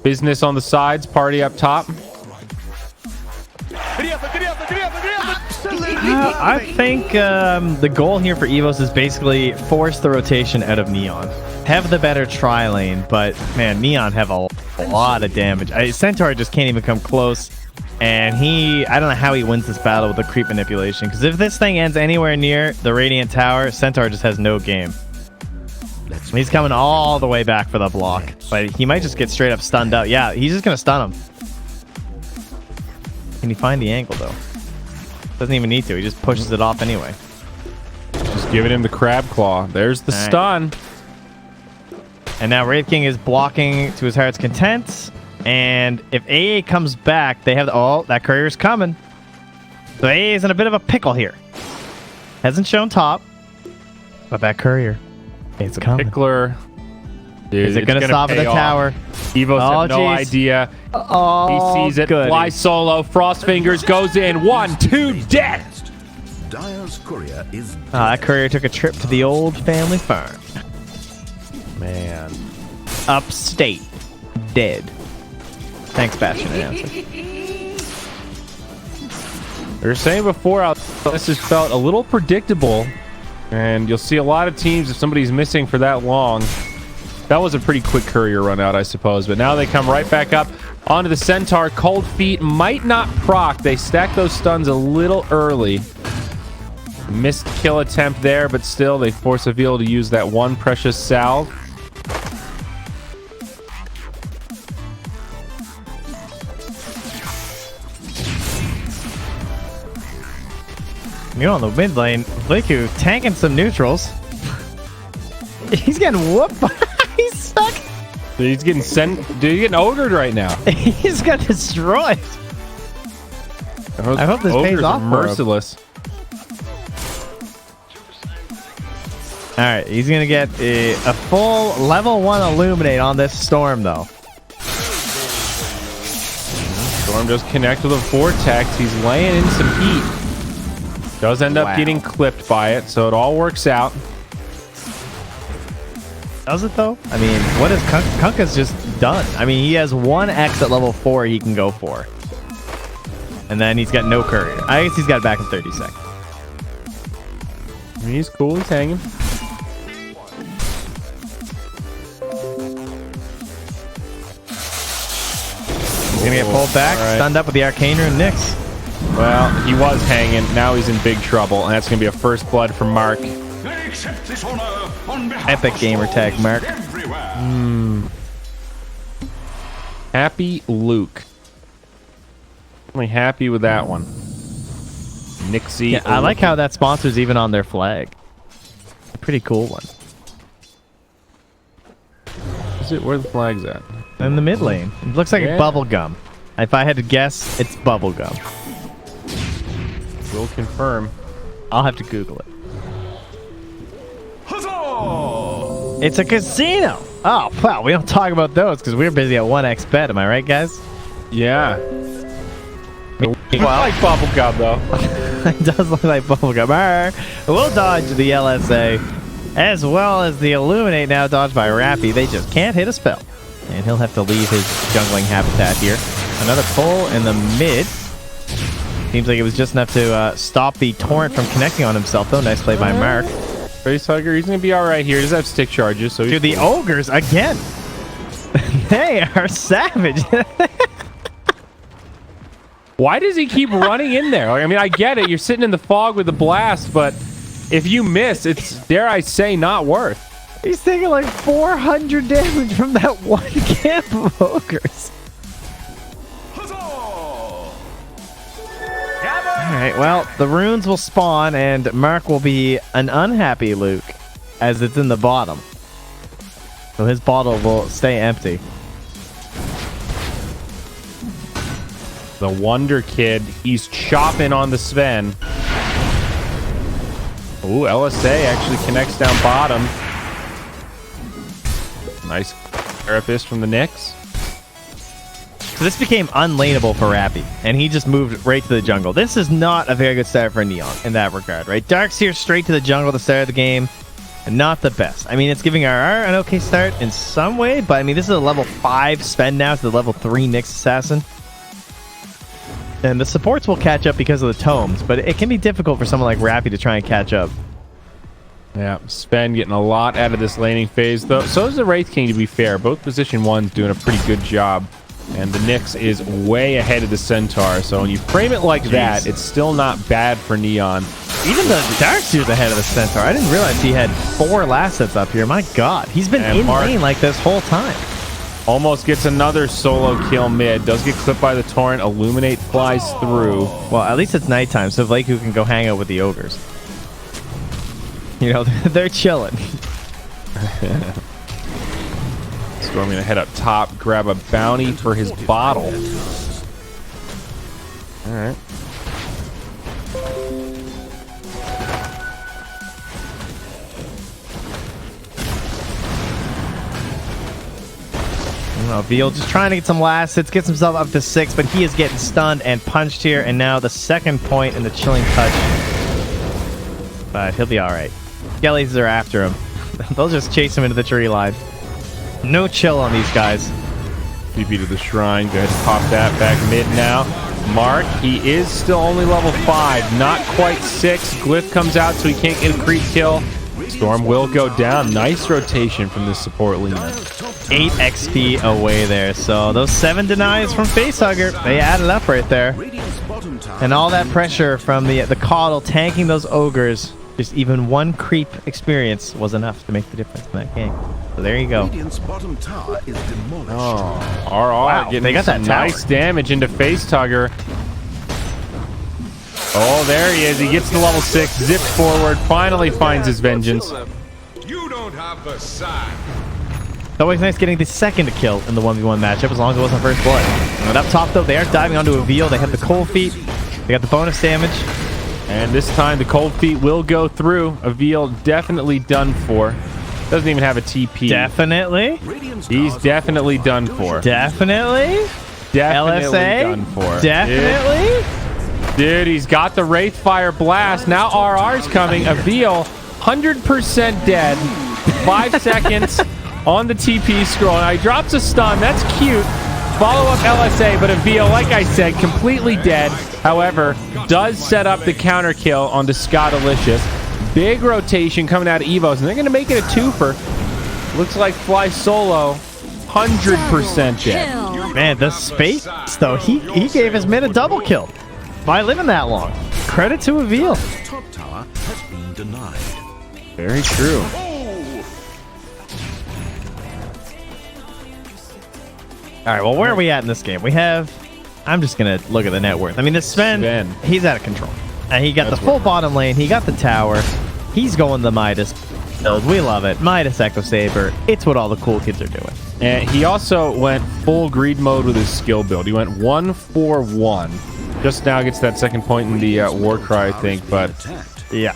Business on the sides, party up top. I think the goal here for Evos is basically force the rotation out of Neon. Have the better tri-lane, but man, Neon have a lot of damage. Centaur just can't even come close, and I don't know how he wins this battle with the creep manipulation, because if this thing ends anywhere near the Radiant Tower, Centaur just has no game. He's coming all the way back for the block, but he might just get straight up stunned out. Yeah, he's just going to stun him. Can he find the angle, though? Doesn't even need to. He just pushes it off anyway. Just giving him the crab claw. There's the stun. And now Wraith King is blocking to his heart's content. And if AA comes back, they have... Oh, that courier's coming. So AA is in a bit of a pickle here. Hasn't shown top. But that courier, it's coming. Pickler. Dude, is it going to stop at the tower? Evos have no idea. He sees it. Goody. Fly solo. Frost fingers goes in. 1, 2, dead. Dyer's courier is dead. That courier took a trip to the old family farm. Man. Upstate. Dead. Thanks, Bastion announcer. We were saying before how this has felt a little predictable, and you'll see a lot of teams if somebody's missing for that long. That was a pretty quick courier run out, I suppose, but now they come right back up onto the Centaur. Cold Feet might not proc. They stack those stuns a little early. Missed kill attempt there, but still they force a Veal to use that one precious salve. You're on the mid lane. Bliku tanking some neutrals. He's getting whooped. He's stuck. Dude, he's getting sent. Dude, he's getting ogred right now. He's got destroyed. I hope this pays off. Merciless. All right, he's gonna get a full level 1 illuminate on this storm, though. Storm just connect with a vortex. He's laying in some heat. Does end up getting clipped by it, so it all works out. Does it though? I mean, what is Kunkka's just done? I mean, he has 1x at level 4 he can go for. And then he's got no courier. I guess he's got it back in 30 seconds. He's cool, he's hanging. He's gonna get pulled back, stunned up with the Arcane Rune Nyx. Well, he was hanging. Now he's in big trouble, and that's gonna be a first blood for Mark. Epic gamer tag, Mark. Happy Luke. Definitely happy with that one. Nixie. Yeah, I like how that sponsor's even on their flag. A pretty cool one. Is it where the flag's at? In the mid lane. It looks like a bubble gum. If I had to guess, it's bubble gum. We'll confirm. I'll have to Google it. It's a casino. Oh, wow. We don't talk about those because we're busy at 1x bet. Am I right, guys? Yeah. Well, like bubblegum, though. It does look like bubblegum. We'll dodge the LSA as well as the Illuminate, now dodged by Rappy. They just can't hit a spell. And he'll have to leave his jungling habitat here. Another pull in the mid. Seems like it was just enough to stop the torrent from connecting on himself, though. Nice play by Mark. Facehugger, he's going to be all right here. He does have stick charges. So Dude, the ogres, again. They are savage. Why does he keep running in there? Like, I mean, I get it. You're sitting in the fog with the blast, but if you miss, it's, dare I say, not worth. He's taking like 400 damage from that one camp of ogres. Alright, well, the runes will spawn, and Mark will be an unhappy Luke, as it's in the bottom. So his bottle will stay empty. The Wonder Kid, he's chopping on the Sven. Ooh, LSA actually connects down bottom. Nice therapist from the Knicks. So this became unlaneable for Rappy, and he just moved right to the jungle. This is not a very good start for Neon in that regard, right? Darkseer straight to the jungle at the start of the game, and not the best. I mean, it's giving RR an okay start in some way, but I mean, this is a level 5 Sven now to the level 3 Nyx Assassin. And the supports will catch up because of the tomes, but it can be difficult for someone like Rappy to try and catch up. Yeah, Sven getting a lot out of this laning phase, though. So is the Wraith King, to be fair. Both position 1's doing a pretty good job. And the Nyx is way ahead of the Centaur. So when you frame it like that, it's still not bad for Neon. Even the Darkseer's ahead of the Centaur. I didn't realize he had 4 last sets up here. My god, he's been in lane like this whole time. Almost gets another solo kill mid. Does get clipped by the Torrent. Illuminate flies through. Well, at least it's nighttime, so Vlaku can go hang out with the ogres. You know, they're chilling. Storm gonna head up top, grab a bounty for his bottle. Alright. Veal just trying to get some last hits, gets himself up to 6, but he is getting stunned and punched here, and now the second point in the chilling touch. But he'll be alright. Skellies are after him. They'll just chase him into the tree line. No chill on these guys. TP to the shrine. Go ahead and pop that back mid now. Mark, he is still only level 5, not quite 6. Glyph comes out, so he can't get a creep kill. Storm will go down. Nice rotation from this support Lena. 8 XP away there. So those 7 denies from Facehugger, they added up right there. And all that pressure from the Coddle tanking those ogres, just even 1 creep experience was enough to make the difference in that game. So there you go. Oh, RR getting they got some that nice damage into Facehugger. Oh, there he is. He gets to level 6, zips forward, finally finds his vengeance. You don't have the sack. It's always nice getting the second kill in the 1v1 matchup, as long as it wasn't first blood. And up top, though, they are diving onto a Veal. They have the cold feet. They got the bonus damage. And this time, the cold feet will go through. A Veal definitely done for. Doesn't even have a TP. Definitely. He's definitely done for. Definitely. Definitely LSA. done for. Definitely. Dude, he's got the Wraithfire Blast. Now RR's coming. A Veal, 100% dead. 5 seconds on the TP scroll. Now he drops a stun. That's cute. Follow up LSA, but a Veal, like I said, completely dead. However, does set up the counter kill onto Scottalicious. Big rotation coming out of Evos, and they're going to make it a twofer. Looks like Fly Solo, 100% dead. Man, the space, though, he gave his mid a double kill by living that long. Credit to a Veal. Top tower has been denied. Very true. All right, well, where are we at in this game? We have I'm just gonna look at the net worth. I mean, this Sven, he's out of control. And he got the full bottom lane. He got the tower. He's going the Midas build. We love it. Midas Echo Saber. It's what all the cool kids are doing. And he also went full greed mode with his skill build. He went 1-4-1. Just now gets that second point in the war cry, I think. But yeah,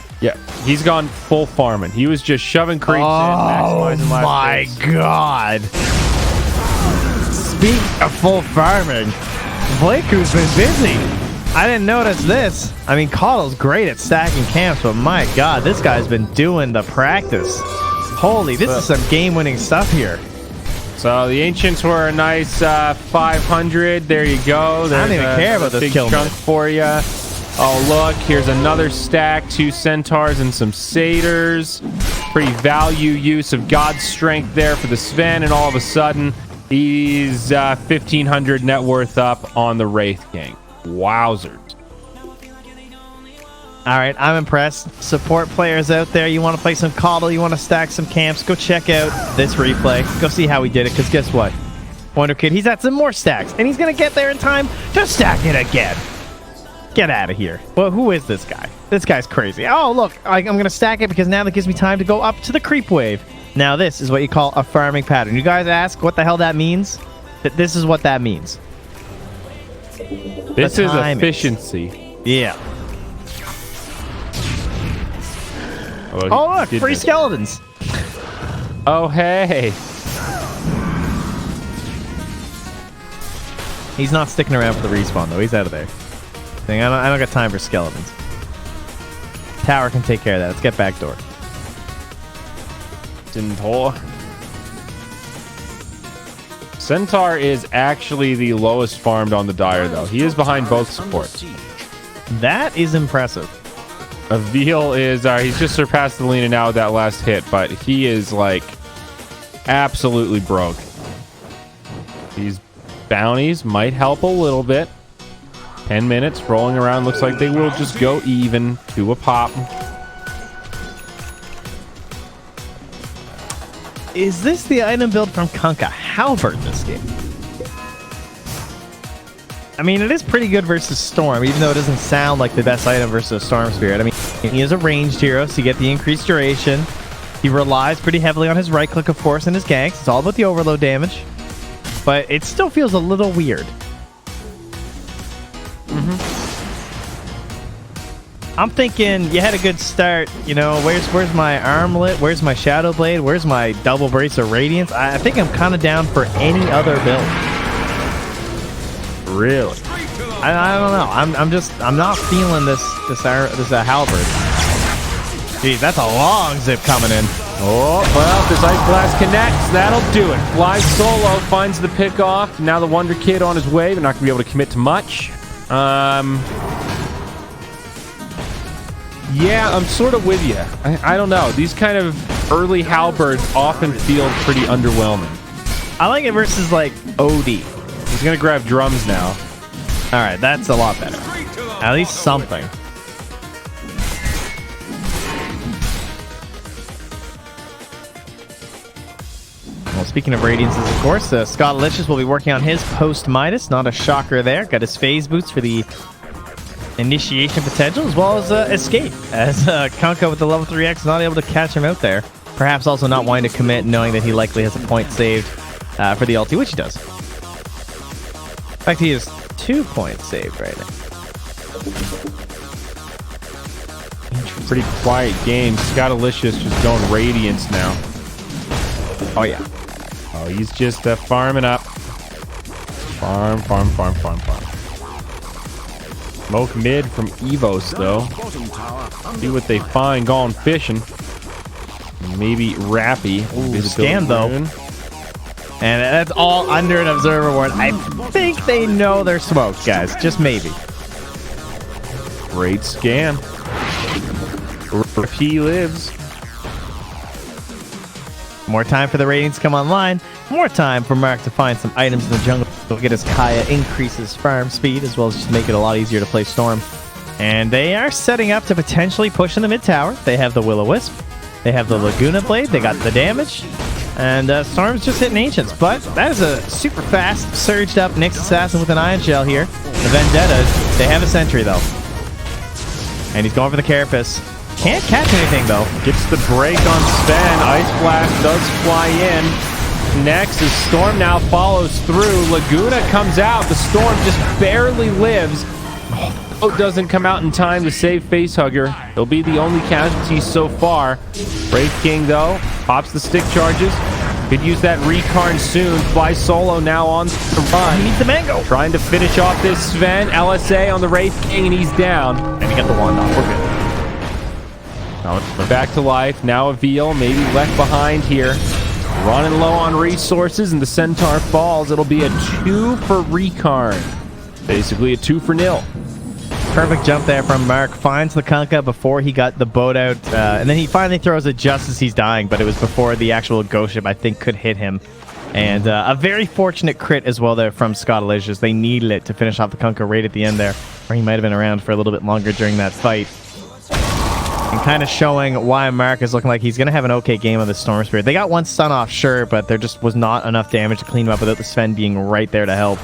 he's gone full farming. He was just shoving creeps in, maximizing life. Oh my god! Speak of full farming, Blake, who's been busy. I didn't notice this. I mean, Coddle's great at stacking camps, but my god, this guy's been doing the practice. Holy, this is some game-winning stuff here. So the Ancients were a nice 500. There you go. I don't even care about this big kill chunk for you. Oh, look, here's another stack. 2 Centaurs and some Satyrs. Pretty value use of God's Strength there for the Sven, and all of a sudden, he's 1,500 net worth up on the Wraith King. Wowzers. All right, I'm impressed. Support players out there, you want to play some Coddle, you want to stack some camps, go check out this replay. Go see how he did it, because guess what? Wonder Kid, he's at some more stacks, and he's going to get there in time to stack it again. Get out of here. Well, who is this guy? This guy's crazy. Oh, look, I'm going to stack it because now that gives me time to go up to the creep wave. Now, this is what you call a farming pattern. You guys ask what the hell that means? This is what that means. This is efficiency. Yeah. Oh, look, free skeletons. Oh, hey. He's not sticking around for the respawn, though. He's out of there. I don't got time for skeletons. Tower can take care of that. Let's get backdoor. Centaur is actually the lowest farmed on the Dire, though. He is behind both supports. That is impressive. Avil is, he's just surpassed the Lena now with that last hit, but he is, like, absolutely broke. These bounties might help a little bit. 10 minutes rolling around. Looks like they will just go even to a pop. Is this the item build from Kunkka Halberd this game? I mean, it is pretty good versus Storm, even though it doesn't sound like the best item versus Storm Spirit. I mean, he is a ranged hero, so you get the increased duration. He relies pretty heavily on his right click, of course, and his ganks. It's all about the overload damage. But it still feels a little weird. I'm thinking you had a good start. You know, where's my armlet? Where's my shadow blade? Where's my double brace of radiance? I think I'm kind of down for any other build. Really? I don't know. I'm not feeling this halberd. Geez, that's a long zip coming in. Oh, well, if this Ice Blast connects, that'll do it. Flies solo, finds the pick off. Now the Wonder Kid on his way, but not going to be able to commit to much. Yeah, I'm sort of with you. I don't know. These kind of early halberds often feel pretty underwhelming. I like it versus, like, OD. He's going to grab drums now. All right, that's a lot better. At least something. Well, speaking of radiances, of course, Scott Licious will be working on his post-Midas. Not a shocker there. Got his phase boots for the initiation potential, as well as escape, as Kunkka with the level 3X is not able to catch him out there. Perhaps also not wanting to commit, knowing that he likely has a point saved for the ulti, which he does. In fact, he has 2 points saved right now. Pretty quiet game. Scottalicious just going Radiance now. Oh, yeah. Oh, he's just farming up. Farm. Smoke mid from Evos, though. See what they find going fishing. Maybe Rappy. Ooh, scam, though. And that's all under an observer ward. I think they know they're smoked, guys. Just maybe. Great scam. He lives. More time for the ratings to come online. More time for Mark to find some items in the jungle. He'll get his Kaya, increase his farm speed, as well as just make it a lot easier to play Storm. And they are setting up to potentially push in the mid tower. They have the Will-O-Wisp. They have the Laguna Blade. They got the damage. And Storm's just hitting Ancients. But that is a super fast, surged up Nyx Assassin with an Ion Shell here. The Vendettas, they have a Sentry though. And he's going for the Carapace. Can't catch anything though. Gets the break on Sven. Ice Blast does fly in. Next is Storm now follows through. Laguna comes out. The Storm just barely lives. Oh, doesn't come out in time to save Facehugger. He'll be the only casualty so far. Wraith King though pops the stick charges. Could use that Recarn soon. Fly solo now on the run. He needs the mango. Trying to finish off this Sven. LSA on the Wraith King, and he's down. And he got the wand off. We're good. Back to life. Now a Veal, maybe left behind here. Running low on resources, and the Centaur falls. It'll be a 2 for Recarn. Basically a 2 for nil. Perfect jump there from Mark. Finds the Kunkka before he got the boat out. And then he finally throws it just as he's dying, but it was before the actual ghost ship, I think, could hit him. And a very fortunate crit as well there from Scott Alicious. They needed it to finish off the Kunkka right at the end there. Or he might have been around for a little bit longer during that fight. And kind of showing why Mark is looking like he's going to have an okay game of the Storm Spirit. They got one stun off, sure, but there just was not enough damage to clean him up without the Sven being right there to help.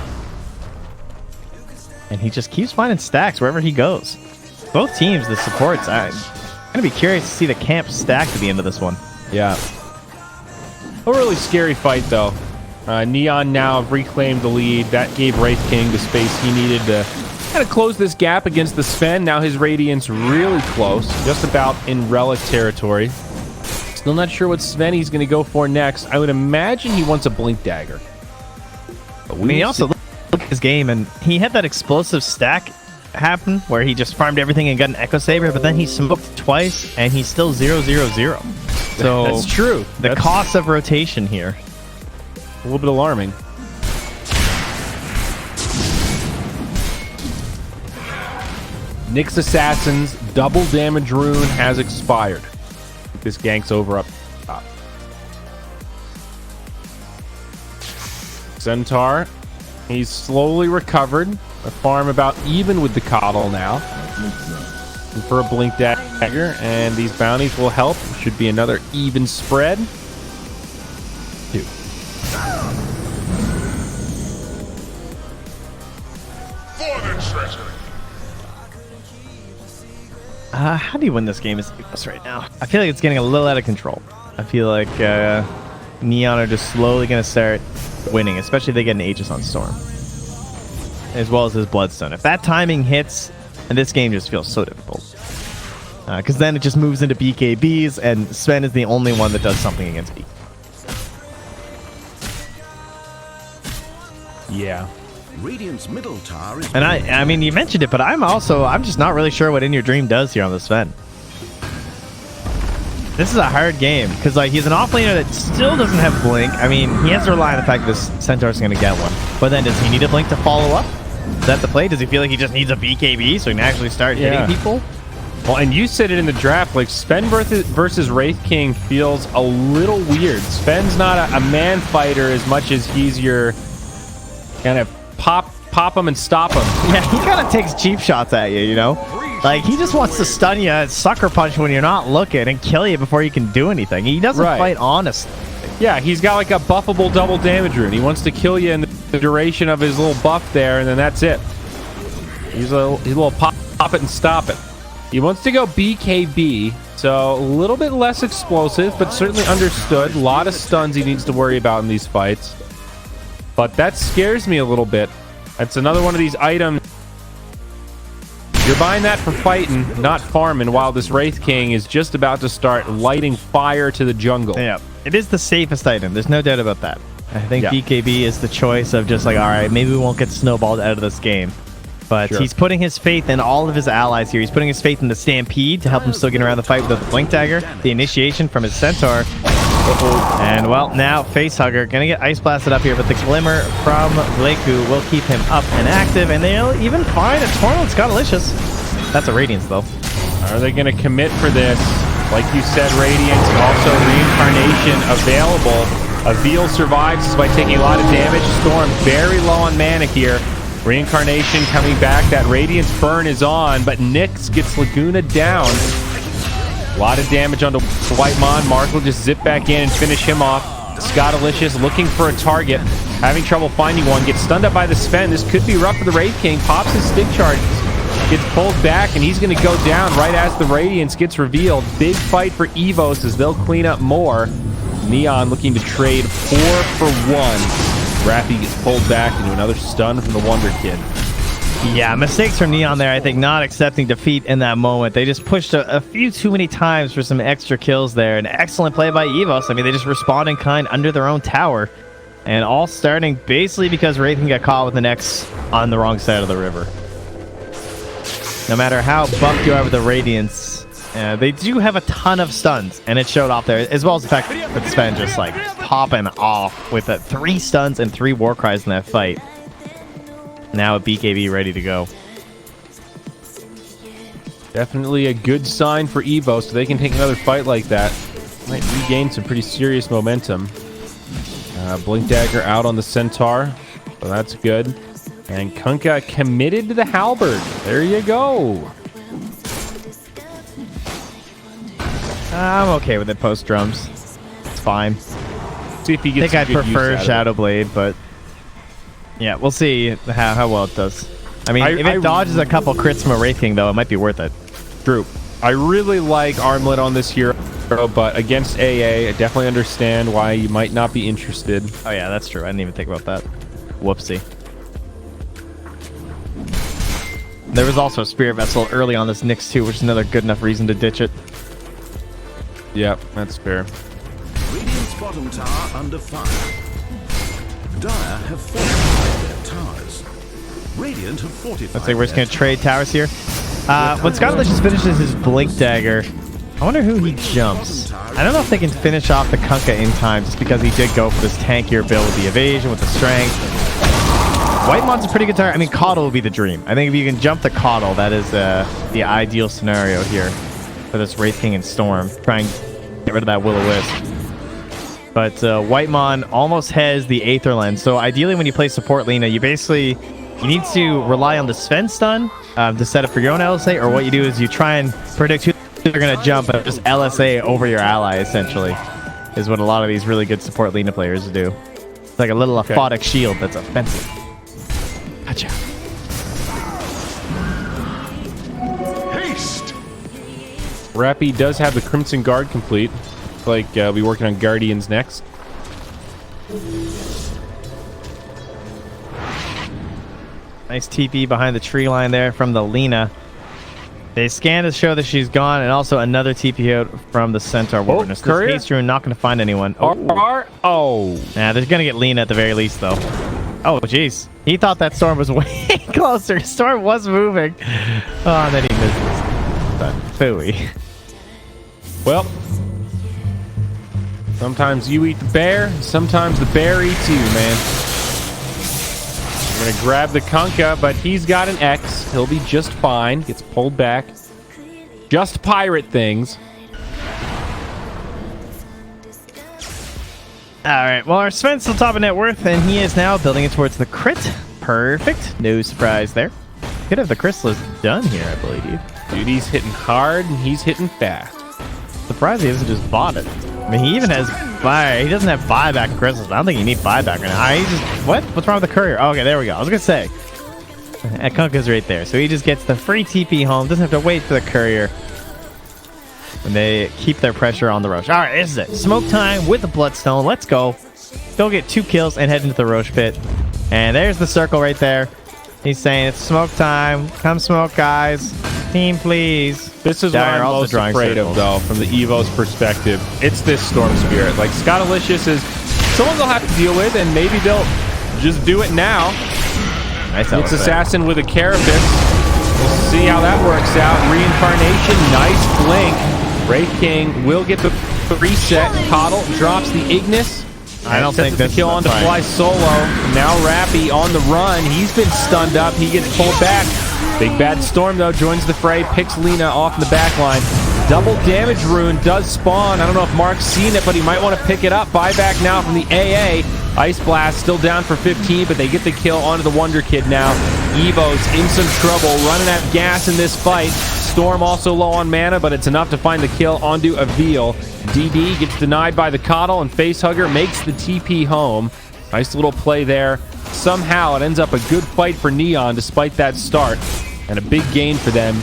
And he just keeps finding stacks wherever he goes. Both teams, the supports, I'm going to be curious to see the camp stacked at the end of this one. Yeah. A really scary fight, though. Neon now have reclaimed the lead. That gave Wraith King the space he needed to kind of close this gap against the Sven. Now his Radiant's really close, just about in Relic territory. Still not sure what Sven he's going to go for next. I would imagine he wants a Blink Dagger. But he also looked at his game, and he had that explosive stack happen where he just farmed everything and got an Echo Saber, but then he smoked twice, and he's still 0-0-0. So that's true. The cost of rotation here. A little bit alarming. Nyx Assassin's double damage rune has expired. This gank's over up top. Centaur, he's slowly recovered. A farm about even with the Coddle now. And for a Blink Dagger, and these bounties will help. Should be another even spread. 2. For the treasure. How do you win this game is right now? I feel like it's getting a little out of control. I feel like Neon are just slowly going to start winning, especially if they get an Aegis on Storm. As well as his Bloodstone. If that timing hits, and this game just feels so difficult. Because then it just moves into BKBs, and Sven is the only one that does something against B. Yeah. Radiant's middle tower is... And I mean, you mentioned it, but I'm just not really sure what In Your Dream does here on the Sven. This is a hard game, because like he's an offlaner that still doesn't have Blink. I mean, he has to rely on the fact that this Centaur's going to get one. But then does he need a Blink to follow up? Is that the play? Does he feel like he just needs a BKB so he can actually start hitting people? Well, and you said it in the draft, like Sven versus Wraith King feels a little weird. Sven's not a man fighter as much as he's your kind of pop him and stop him. Yeah, he kind of takes cheap shots at you, you know? Like, he just wants to stun you and sucker punch when you're not looking and kill you before you can do anything. He doesn't fight honest. Yeah, he's got like a buffable double damage rune. He wants to kill you in the duration of his little buff there, and then that's it. He's a little pop it and stop it. He wants to go BKB, so a little bit less explosive, but certainly understood. A lot of stuns he needs to worry about in these fights. But that scares me a little bit. That's another one of these items. You're buying that for fighting, not farming, while this Wraith King is just about to start lighting fire to the jungle. Yeah, it is the safest item. There's no doubt about that. I think BKB is the choice of just like, all right, maybe we won't get snowballed out of this game. But he's putting his faith in all of his allies here. He's putting his faith in the Stampede to help him still get around the fight with the Blink Dagger, the initiation from his Centaur. And, well, now Facehugger going to get Ice Blasted up here, but the Glimmer from Bleku will keep him up and active, and they'll even find a Torment. Scott Alicious. That's a Radiance, though. Are they going to commit for this? Like you said, Radiance, also Reincarnation available. A Veal survives by taking a lot of damage. Storm very low on mana here. Reincarnation coming back. That Radiance burn is on, but Nyx gets Laguna down. A lot of damage onto White Mon. Mark will just zip back in and finish him off. Scottalicious looking for a target, having trouble finding one, gets stunned up by the Sven. This could be rough for the Wraith King. Pops his stick charges, gets pulled back, and he's going to go down right as the Radiance gets revealed. Big fight for Evos as they'll clean up more. Neon looking to trade 4 for 1. Rappy gets pulled back into another stun from the Wonder Kid. Yeah, mistakes from Neon there. I think not accepting defeat in that moment. They just pushed a few too many times for some extra kills there. An excellent play by Evos. I mean, they just respond in kind under their own tower. And all starting basically because Wraithen got caught with an X on the wrong side of the river. No matter how buffed you are with the Radiance, they do have a ton of stuns. And it showed off there, as well as the fact that Sven just like popping off with 3 stuns and 3 war cries in that fight. Now a BKB ready to go. Definitely a good sign for Evo, so they can take another fight like that. Might regain some pretty serious momentum. Blink Dagger out on the Centaur, so that's good. And Kunkka committed to the Halberd. There you go. I'm okay with it post drums. It's fine. See if he gets. I think I'd prefer Shadow Blade, but yeah, we'll see how well it does. I mean, if it dodges a couple crits from a Wraith King, though, it might be worth it. True. I really like Armlet on this hero, but against AA, I definitely understand why you might not be interested. Oh yeah, that's true. I didn't even think about that. Whoopsie. There was also a Spirit Vessel early on this Nyx too, which is another good enough reason to ditch it. Yep, that's fair. Radiant's bottom tower under fire. Dire have fortified their towers. Radiant have fortified. Let's say we're just gonna trade towers here. When Scottalicious finishes his Blink Dagger, I wonder who he jumps. I don't know if they can finish off the Kunkka in time, just because he did go for this tankier build with the evasion, with the strength. Whitemod's a pretty good target. I mean, Caudle will be the dream. I think if you can jump the Caudle, that is the ideal scenario here for this Wraith King and Storm. Try and get rid of that Will-O-Wisp. But Whitemon almost has the Aether Lens. So ideally when you play support Lina, you need to rely on the Sven stun to set up for your own LSA, or what you do is you try and predict who they're going to jump and just LSA over your ally, essentially, is what a lot of these really good support Lina players do. It's like a little aphotic shield that's offensive. Gotcha. Haste! Rappy does have the Crimson Guard complete. Looks like we'll be working on Guardians next. Nice TP behind the tree line there from the Lina. They scan to show that she's gone, and also another TP out from the Centaur Wilderness. Courier? This Haste Rune not going to find anyone. Oh. Nah, they're going to get Lina at the very least, though. Oh, jeez. He thought that Storm was way closer. Storm was moving. Oh, and then he misses. But, phooey. Well, sometimes you eat the bear, sometimes the bear eats you, man. We're going to grab the Kunkka, but he's got an X. He'll be just fine. Gets pulled back. Just pirate things. Alright, well, our Sven's still top of net worth, and he is now building it towards the crit. Perfect. No surprise there. Could have the Chrysalis done here, I believe. Dude, he's hitting hard, and he's hitting fast. Surprised he hasn't just bought it. I mean, he even has buy. He doesn't have buyback in Chrysalis. I don't think you need buyback right now. He just what? What's wrong with the courier? Oh, okay, there we go. I was gonna say, Kunkka's right there, so he just gets the free TP home. Doesn't have to wait for the courier. And they keep their pressure on the Roche. All right, this is it. Smoke time with the Bloodstone. Let's go. Go get 2 kills and head into the Roche pit. And there's the circle right there. He's saying it's smoke time. Come smoke, guys. Team, please. This is what I'm most afraid of, though, from the Evo's perspective. It's this Storm Spirit. Like, Scottalicious is someone they'll have to deal with, and maybe they'll just do it now. Nice It's Assassin with a Carapace. We'll see how that works out. Reincarnation, nice blink. Wraith King will get the reset. Coddle drops the Ignis. I don't think that's the kill on to fly solo. Now Rappy on the run. He's been stunned up. He gets pulled back. Big Bad Storm, though, joins the fray, picks Lina off in the back line. double damage rune does spawn. I don't know if Mark's seen it, but he might want to pick it up. Buyback now from the AA. Ice Blast still down for 15, but they get the kill onto the Wonder Kid now. Evo's in some trouble, running out of gas in this fight. Storm also low on mana, but it's enough to find the kill onto Avil. DD gets denied by the Coddle, and Facehugger makes the TP home. Nice little play there. Somehow it ends up a good fight for Neon despite that start, and a big gain for them,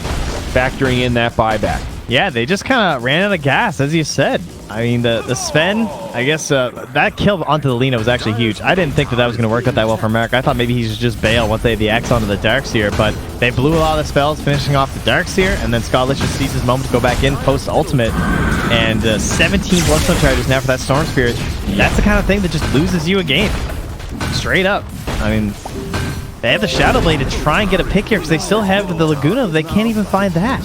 factoring in that buyback. Yeah, they just kind of ran out of gas, as you said. I mean, the Sven, I guess that kill onto the Lina was actually huge. I didn't think that was going to work out that well for America. I thought maybe he should just bail once they had the X onto the Darkseer, but they blew a lot of the spells, finishing off the Darkseer, and then Scottish just sees his moment to go back in post-ultimate, and 17 Bloodstone charges now for that Storm Spirit. That's the kind of thing that just loses you a game. Straight up. I mean, they have the Shadow Blade to try and get a pick here, because they still have the Laguna. They can't even find that.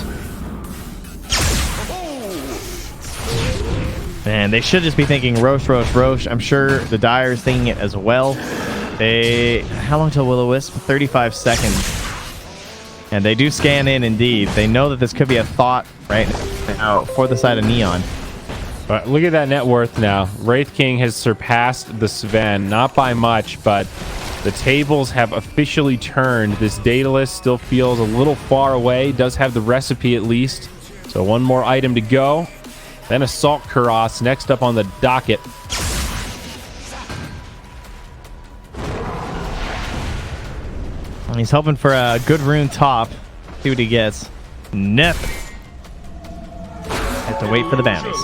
And they should just be thinking Roche, Roche, Roche. I'm sure the Dire is thinking it as well. How long till Will-O-Wisp? 35 seconds. And they do scan in indeed. They know that this could be a thought right now for the side of Neon. But look at that net worth now. Wraith King has surpassed the Sven, not by much, but the tables have officially turned. This Daedalus still feels a little far away, does have the recipe at least. So one more item to go. Then Assault Kuros next up on the docket. He's hoping for a good rune top. See what he gets. Nothing. Have to wait for the bounties.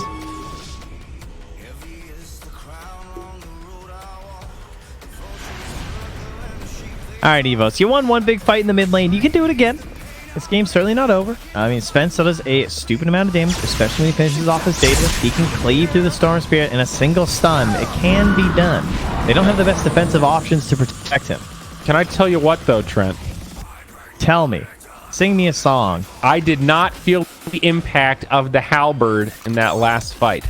Alright, Evos. You won one big fight in the mid lane. You can do it again. This game's certainly not over. I mean, Sven still does a stupid amount of damage, especially when he finishes off his data. He can cleave through the Storm Spirit in a single stun. It can be done. They don't have the best defensive options to protect him. Can I tell you what, though, Trent? Tell me. Sing me a song. I did not feel the impact of the halberd in that last fight.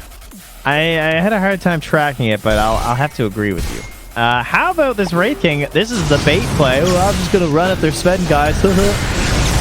I had a hard time tracking it, but I'll have to agree with you. How about this Wraith King? This is the bait play. Oh, I'm just going to run at their Sven guys.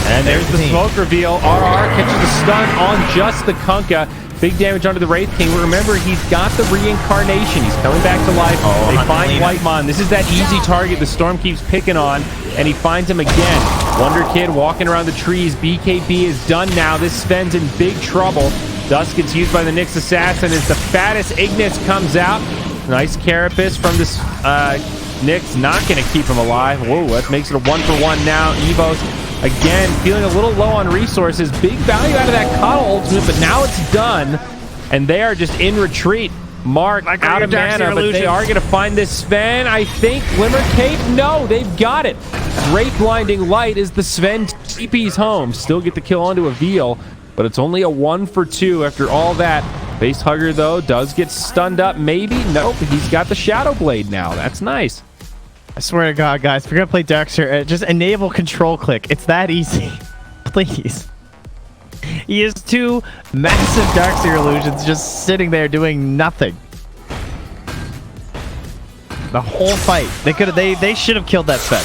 And there's the smoke reveal. RR catches the stun on just the Kunkka. Big damage onto the Wraith King. Remember, he's got the reincarnation. He's coming back to life. They find Whitemon. This is that easy target the Storm keeps picking on, and he finds him again. Wonder Kid walking around the trees. BKB is done now. This Sven's in big trouble. Dust gets used by the Nyx Assassin as the fattest Ignis comes out. Nice Carapace from this Nyx. Not going to keep him alive. Whoa, that makes it a 1-for-1 now. Evos again, feeling a little low on resources. Big value out of that Coddle ultimate, but now it's done, and they are just in retreat. Mark out of mana, but they are going to find this Sven. I think Glimmer Cape. No, they've got it. Great Blinding Light is the Sven TP's home. Still get the kill onto Avil, but it's only a 1-for-2 after all that. Facehugger, though, does get stunned up. Maybe. Nope. He's got the Shadow Blade now. That's nice. I swear to God, guys, if you're going to play Darkseer, just enable control click. It's that easy. Please. He has two massive Darkseer illusions just sitting there doing nothing. The whole fight. They should have killed that Sven.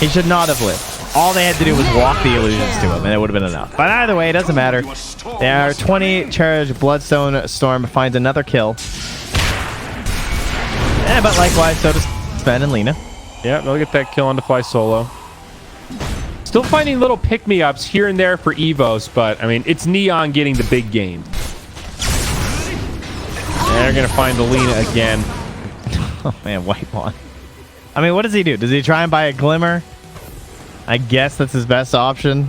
He should not have lived. All they had to do was walk the illusions to him, and it would have been enough. But either way, it doesn't matter. They are 20 charge. Bloodstone Storm finds another kill. But likewise, so does Sven and Lina. Yeah, they'll get that kill on to Fly Solo. Still finding little pick-me-ups here and there for Evos, but, I mean, it's Neon getting the big gains. And they're going to find the Lina again. Oh, man, Whitemon. I mean, what does he do? Does he try and buy a Glimmer? I guess that's his best option.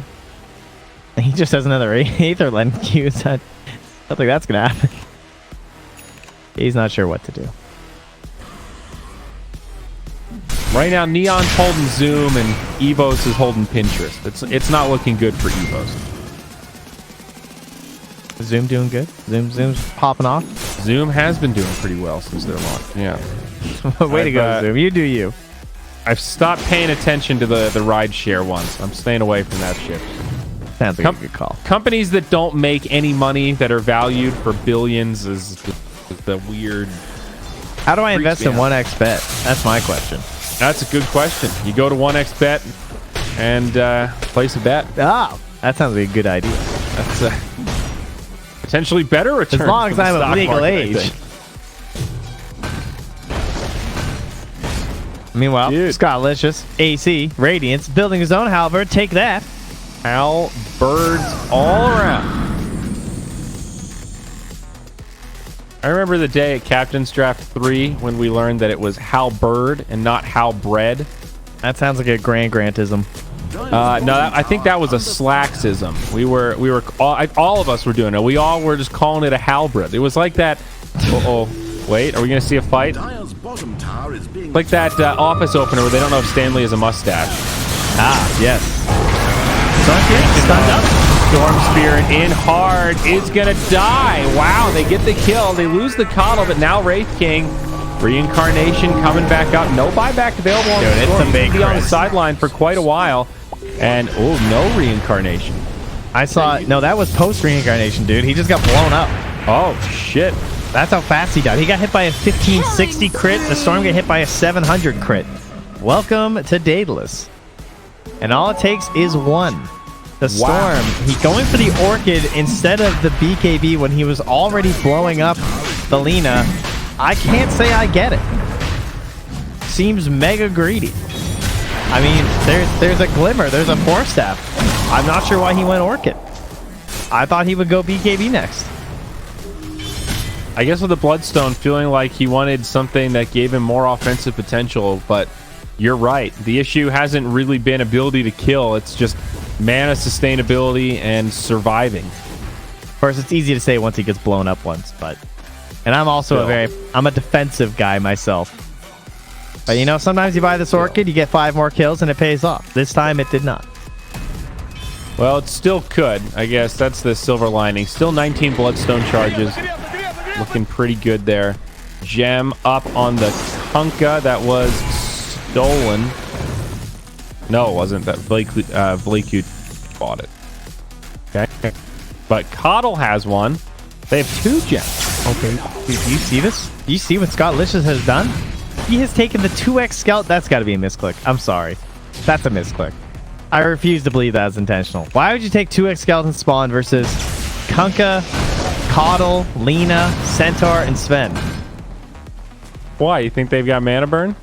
He just has another Aether Lens to use. I don't think that's going to happen. He's not sure what to do. Right now, Neon's holding Zoom and Evos is holding Pinterest. It's not looking good for Evos. Zoom doing good? Zoom's popping off? Zoom has been doing pretty well since their launch. Yeah. Way to go, Zoom. You do you. I've stopped paying attention to the rideshare ones. I'm staying away from that shit. Sounds like a good call. Companies that don't make any money, that are valued for billions, is the weird... How do I invest in 1xBet? That's my question. That's a good question. You go to 1xBet and place a bet. Ah, that sounds like a good idea. potentially better return. As long as from the I'm of stock legal market, I age. think. Meanwhile, Dude. Scottlicious, AC, Radiance, building his own halberd. Take that. Halberds all around. I remember the day at Captain's Draft 3 when we learned that it was halberd and not halbred. That sounds like a grantism. No, I think that was a slacksism. We were all of us were doing it. We all were just calling it a halberd. It was like that. Wait, are we gonna see a fight? Dire's bottom tower is being Like that office opener where they don't know if Stanley has a mustache. Yes. Stunned up. Storm Spirit in hard is gonna die. Wow, they get the kill. They lose the coddle, but now Wraith King reincarnation coming back up. No buyback available on Dude, the it's Storm. a big He's gonna be on the risk. sideline for quite a while. And no reincarnation. I saw. No, that was post reincarnation, dude. He just got blown up. Oh shit. That's how fast he died. He got hit by a 1560 crit. The Storm got hit by a 700 crit. Welcome to Daedalus. And all it takes is one. The Storm, he going for the Orchid instead of the BKB when he was already blowing up the Lina. I can't say I get it. Seems mega greedy. I mean, there's a glimmer. There's a Force Staff. I'm not sure why he went Orchid. I thought he would go BKB next. I guess with the Bloodstone, feeling like he wanted something that gave him more offensive potential, but you're right. The issue hasn't really been ability to kill. It's just mana sustainability and surviving. Of course, it's easy to say once he gets blown up once, but... And I'm also I'm a defensive guy myself. But you know, sometimes you buy this Orchid, you get 5 more kills, and it pays off. This time, it did not. Well, it still could. I guess that's the silver lining. Still 19 Bloodstone charges. Looking pretty good there. Gem up on the Kunkka that was stolen. No, it wasn't. That Blake bought it. Okay. But Coddle has one. They have 2 gems. Okay. Do you see this? Do you see what Scottlicious has done? He has taken the 2x scout. That's got to be a misclick. I'm sorry. That's a misclick. I refuse to believe that's intentional. Why would you take 2x skeleton spawn versus Kunkka, Coddle, Lina, Centaur, and Sven? Why? You think they've got mana burn?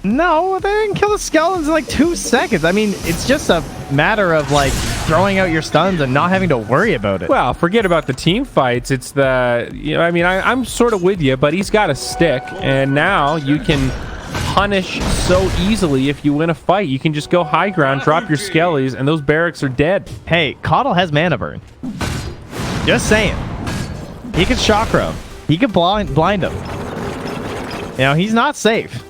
No, they didn't kill the skeletons in like 2 seconds. I mean, it's just a matter of like throwing out your stuns and not having to worry about it. Well, forget about the team fights. It's the, I mean, I'm sort of with you, but he's got a stick, and now you can punish so easily if you win a fight. You can just go high ground, drop your skellies, and those barracks are dead. Hey, Coddle has mana burn. Just saying. He could chakra him. He could blind him. You know, he's not safe.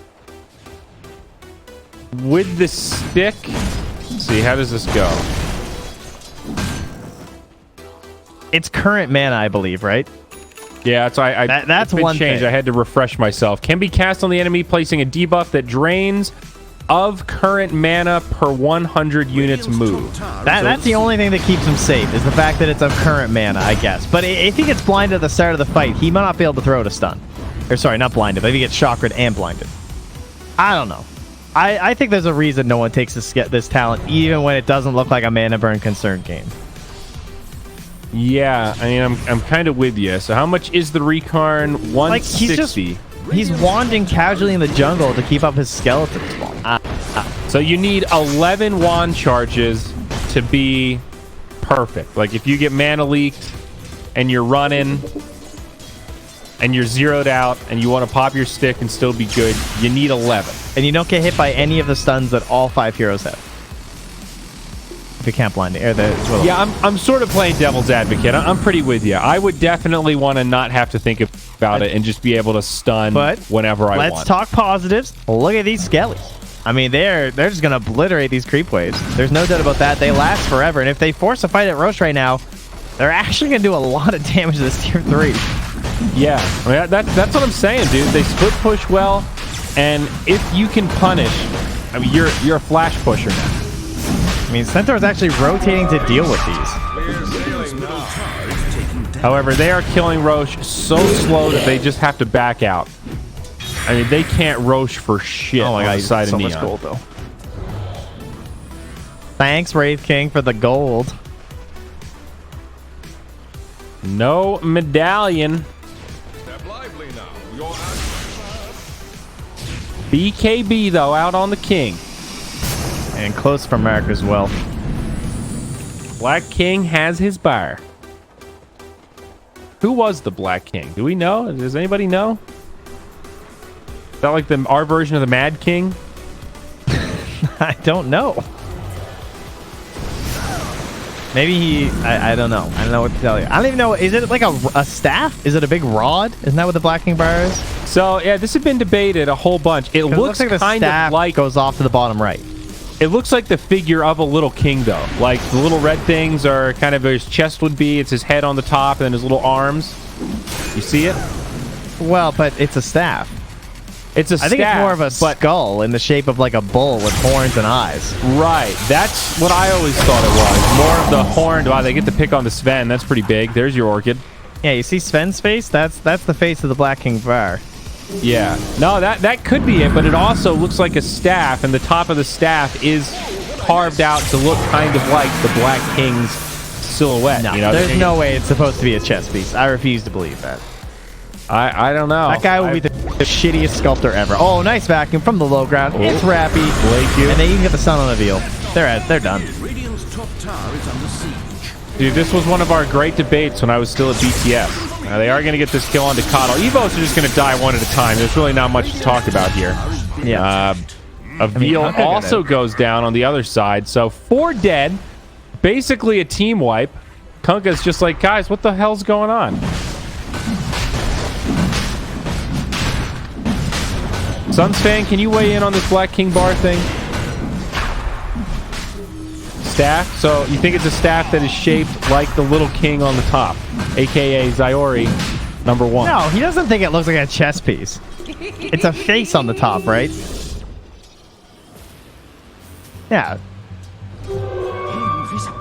With the stick, let's see, how does this go? It's current mana, I believe, right? Yeah, that's it's been one changed. thing. I had to refresh myself. Can be cast on the enemy, placing a debuff that drains of current mana per 100 units moved. That's the only thing that keeps him safe, is the fact that it's of current mana, I guess. But if he gets blinded at the start of the fight, he might not be able to throw it a stun. Or sorry, not blinded, but if he gets chakred and blinded. I don't know. I think there's a reason no one takes this talent, even when it doesn't look like a mana burn concern game. Yeah, I mean, I'm kind of with you. So how much is the Recarn? 160. Like, he's wanding casually in the jungle to keep up his skeleton spawn. So you need 11 wand charges to be perfect. Like if you get mana leaked and you're running and you're zeroed out and you want to pop your stick and still be good, you need 11. And you don't get hit by any of the stuns that all 5 heroes have. If you can't blind it. Yeah, I'm sort of playing devil's advocate. I'm pretty with you. I would definitely want to not have to think about it and just be able to stun whenever I want. Let's talk positives. Look at these skellies. I mean, they're just going to obliterate these creep waves. There's no doubt about that. They last forever. And if they force a fight at Roche right now, they're actually going to do a lot of damage to this tier 3. Yeah, I mean, that's what I'm saying, dude. They split push well, and if you can punish, I mean, you're a flash pusher now. I mean, Centaur's actually rotating to deal with these. However, they are killing Roche so slow that they just have to back out. I mean, they can't Roche for shit on the side of Neon. So much gold, though. Thanks, Wraith King, for the gold. No medallion. Step lively now. Your BKB, though, out on the king. And close for Mark as well. Black King has his bar. Who was the Black King? Do we know? Does anybody know? Is that like our version of the Mad King? I don't know. Maybe I don't know. I don't know what to tell you. I don't even know. Is it like a staff? Is it a big rod? Isn't that what the Black King bar is? So, yeah, this has been debated a whole bunch. It looks like the kind staff of like... goes off to the bottom right. It looks like the figure of a little king, though. Like, the little red things are kind of where his chest would be. It's his head on the top and then his little arms. You see it? Well, but it's a staff. It's a staff. I think it's more of a skull in the shape of like a bull with horns and eyes. Right. That's what I always thought it was. More of the horned. Wow, they get to pick on the Sven. That's pretty big. There's your orchid. Yeah, you see Sven's face? That's the face of the Black King bar. Yeah. No, that could be it, but it also looks like a staff, and the top of the staff is carved out to look kind of like the Black King's silhouette. No, you know, there's no way it's supposed to be a chess piece. I refuse to believe that. I don't know. That guy would be the shittiest sculptor ever. Oh, nice vacuum from the low ground. Oh. It's Rappy. And they even get the sun on the veal. They're done. Radiant's top tower is under siege. Dude, this was one of our great debates when I was still at BTS. They are going to get this kill onto Coddle. Evos are just going to die one at a time. There's really not much to talk about here. Yeah. A veal also goes down on the other side. So 4 dead. Basically a team wipe. Kunkka's just like, guys, what the hell's going on? Sunsfang, can you weigh in on this Black King bar thing? Staff? So you think it's a staff that is shaped like the little king on the top, aka Zyori #1. No, he doesn't think it looks like a chess piece. It's a face on the top, right? Yeah.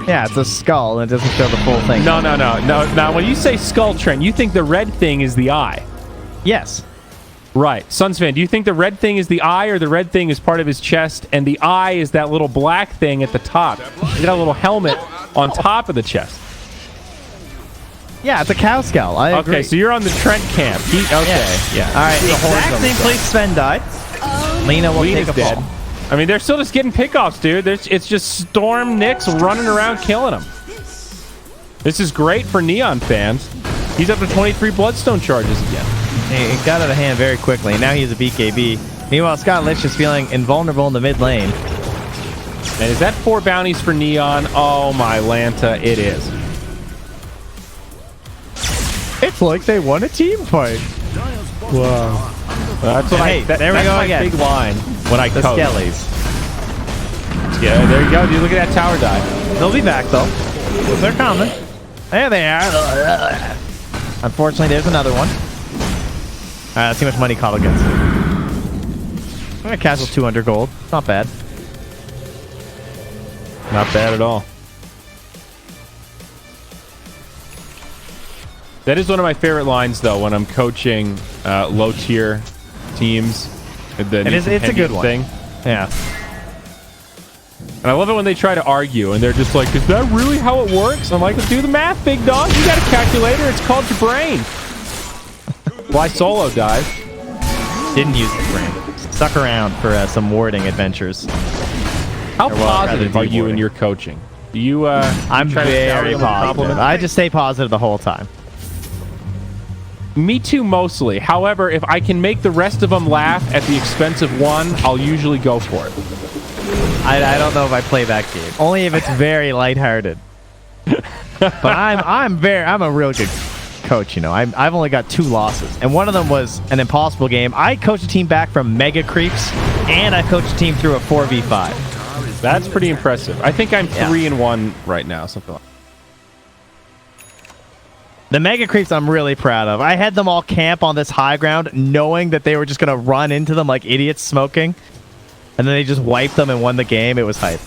Yeah, it's a skull and it doesn't show the full thing. No. Now, when you say skull, Trent, you think the red thing is the eye. Yes. Right. Sunsfan, do you think the red thing is the eye, or the red thing is part of his chest and the eye is that little black thing at the top? He's got a little helmet on top of the chest. Yeah, it's a cow skull. I agree. Okay, so you're on the Trent camp. Yeah. All right, exact same place Sven died. Lena will take a dead. fall. I mean, they're still just getting pickoffs, dude. It's just Storm Nyx running around killing them. This is great for Neon fans. He's up to 23 Bloodstone charges again. He got out of hand very quickly, and now he's a BKB. Meanwhile, Scott Lich is feeling invulnerable in the mid lane. And is that 4 bounties for Neon? Oh, my Lanta, it is. It's like they won a team fight. Wow. That's what there we go again. Big line when I the coach. Skellies. Yeah, there you go, dude. Look at that tower die. They'll be back, though. They're coming. There they are. Unfortunately, there's another one. Let's see how much money Coddle gets. I'm going to casual 200 gold. Not bad. Not bad at all. That is one of my favorite lines, though, when I'm coaching low-tier teams. It's a good one. Thing. Yeah. And I love it when they try to argue, and they're just like, is that really how it works? I'm like, do the math, big dog. You got a calculator. It's called your brain. Why Solo died? Didn't use his brain. Stuck around for some warding adventures. How positive are you in your coaching? Do you? I'm very positive. I just stay positive the whole time. Me too, mostly. However, if I can make the rest of them laugh at the expense of one, I'll usually go for it. I don't know if I play that game. Only if it's very lighthearted. But I'm a real good coach, you know. I've only got 2 losses, and one of them was an impossible game. I coached a team back from mega creeps, and I coached a team through a 4v5. That's pretty impressive. I think I'm 3-1 right now, something like that. The mega creeps I'm really proud of. I had them all camp on this high ground, knowing that they were just going to run into them like idiots smoking, and then they just wiped them and won the game. It was hype.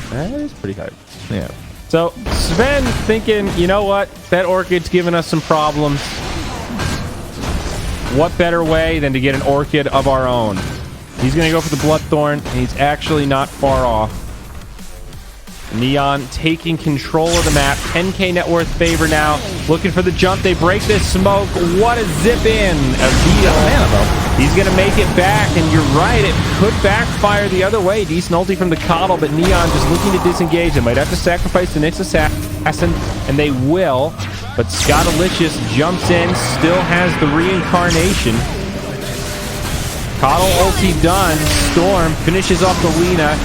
That is pretty hype. Yeah. So, Sven thinking, you know what? That Orchid's giving us some problems. What better way than to get an Orchid of our own? He's going to go for the Bloodthorn, and he's actually not far off. Neon taking control of the map. 10k net worth favor now. Looking for the jump. They break this smoke. What a zip in. He's going to make it back, and you're right. It could backfire the other way. Decent ulti from the Coddle, but Neon just looking to disengage. They might have to sacrifice the next assassin, and they will. But Scottalicious jumps in, still has the reincarnation. Coddle ulti done. Storm finishes off the Lina.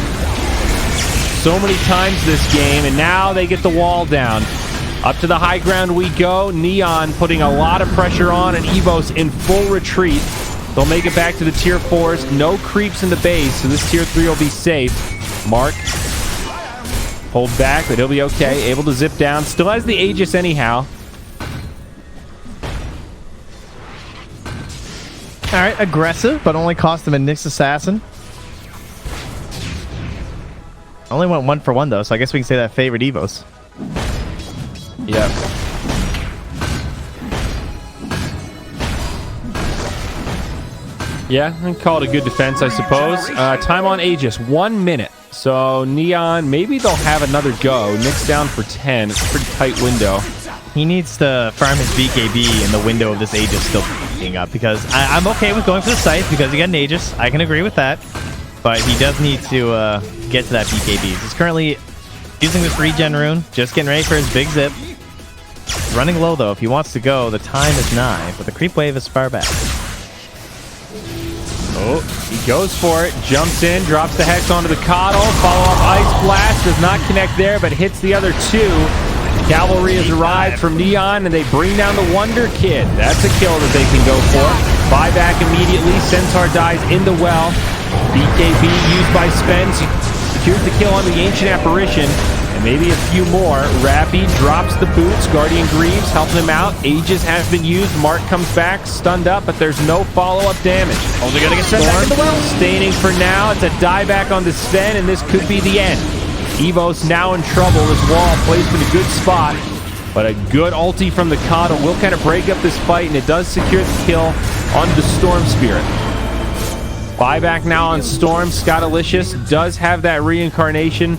So many times this game, and now they get the wall down. Up to the high ground we go. Neon putting a lot of pressure on, and Evos in full retreat. They'll make it back to the tier 4s. No creeps in the base, so this tier 3 will be safe. Mark hold back, but he'll be okay. Able to zip down. Still has the Aegis anyhow. All right, aggressive, but only cost him a Nyx Assassin. Only went 1 for 1 though, so I guess we can say that favored Evos. Yep. Yeah, I can call it a good defense, I suppose. Time on Aegis, 1 minute. So Neon, maybe they'll have another go. Nyx down for 10. It's a pretty tight window. He needs to farm his BKB in the window of this Aegis still picking up, because I'm okay with going for the Scythe because he got an Aegis. I can agree with that. But he does need to get to that BKB. He's currently using this regen rune, just getting ready for his big zip. Running low though, if he wants to go, the time is nigh, but the creep wave is far back. Oh, he goes for it, jumps in, drops the Hex onto the Coddle, follow-up Ice Blast, does not connect there, but hits the other 2. Cavalry has arrived from Neon, and they bring down the Wonder Kid. That's a kill that they can go for. Buyback immediately, Centaur dies in the well. BKB used by Spence, secures the kill on the Ancient Apparition, and maybe a few more. Rappy drops the boots, Guardian Greaves helping him out. Aegis has been used, Mark comes back, stunned up, but there's no follow-up damage. Only gonna get sent back in the well. Staining for now, it's a dieback on the Sven, and this could be the end. Evos now in trouble, this wall placed in a good spot, but a good ulti from the Coddle will kind of break up this fight, and it does secure the kill on the Storm Spirit. Buyback now on Storm. Scottalicious does have that reincarnation.